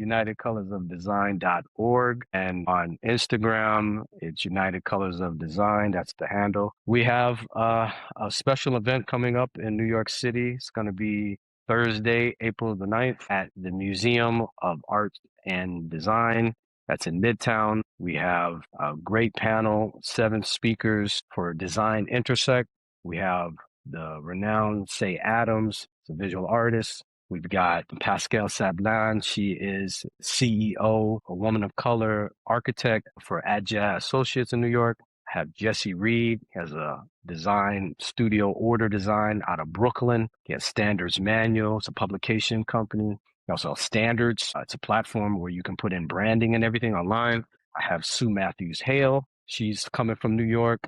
Speaker 1: unitedcolorsofdesign.org, and on Instagram, it's United Colors of Design. That's the handle. We have a special event coming up in New York City. It's going to be Thursday, April the 9th at the Museum of Art and Design. That's in Midtown. We have a great panel, 7 speakers for Design Intersect. We have the renowned Say Adams, a visual artist. We've got Pascal Sablan. She is CEO, a woman of color architect for Adja Associates in New York. I have Jesse Reed. He has a design studio, Order Design, out of Brooklyn. He has Standards Manual. It's a publication company. He also has Standards. It's a platform where you can put in branding and everything online. I have Sue Matthews Hale. She's coming from New York.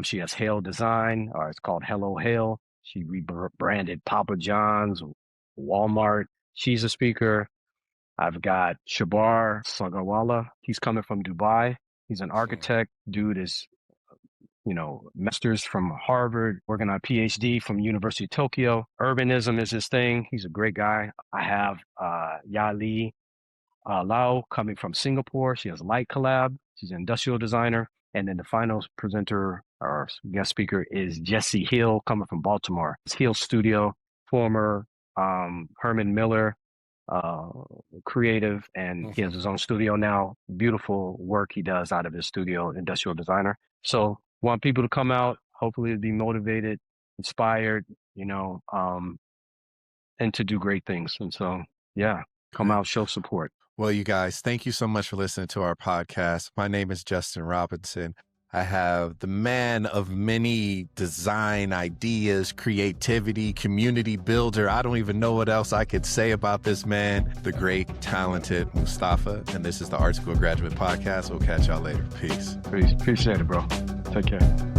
Speaker 1: She has Hale Design, or it's called Hello Hale. She rebranded Papa John's, Walmart. She's a speaker. I've got Shabar Sagarwala. He's coming from Dubai. He's an architect. Dude is, master's from Harvard, working on a PhD from University of Tokyo. Urbanism is his thing. He's a great guy. I have Yali Lau coming from Singapore. She has Light Collab. She's an industrial designer. And then the final presenter or guest speaker is Jesse Hill coming from Baltimore. It's Hill Studio, former Herman Miller uh, creative, and he has his own studio now. Beautiful work he does out of his studio, industrial designer. So want people to come out, hopefully to be motivated, inspired, and to do great things. And so, yeah, come
Speaker 2: Good.
Speaker 1: out, show support.
Speaker 2: Well, you guys, thank you so much for listening to our podcast. My name is Justin Robinson. I have the man of many design ideas, creativity, community builder. I don't even know what else I could say about this man, the great, talented Mustafa. And this is the Art School Graduate Podcast. We'll catch y'all later. Peace.
Speaker 1: Appreciate it, bro. Take care.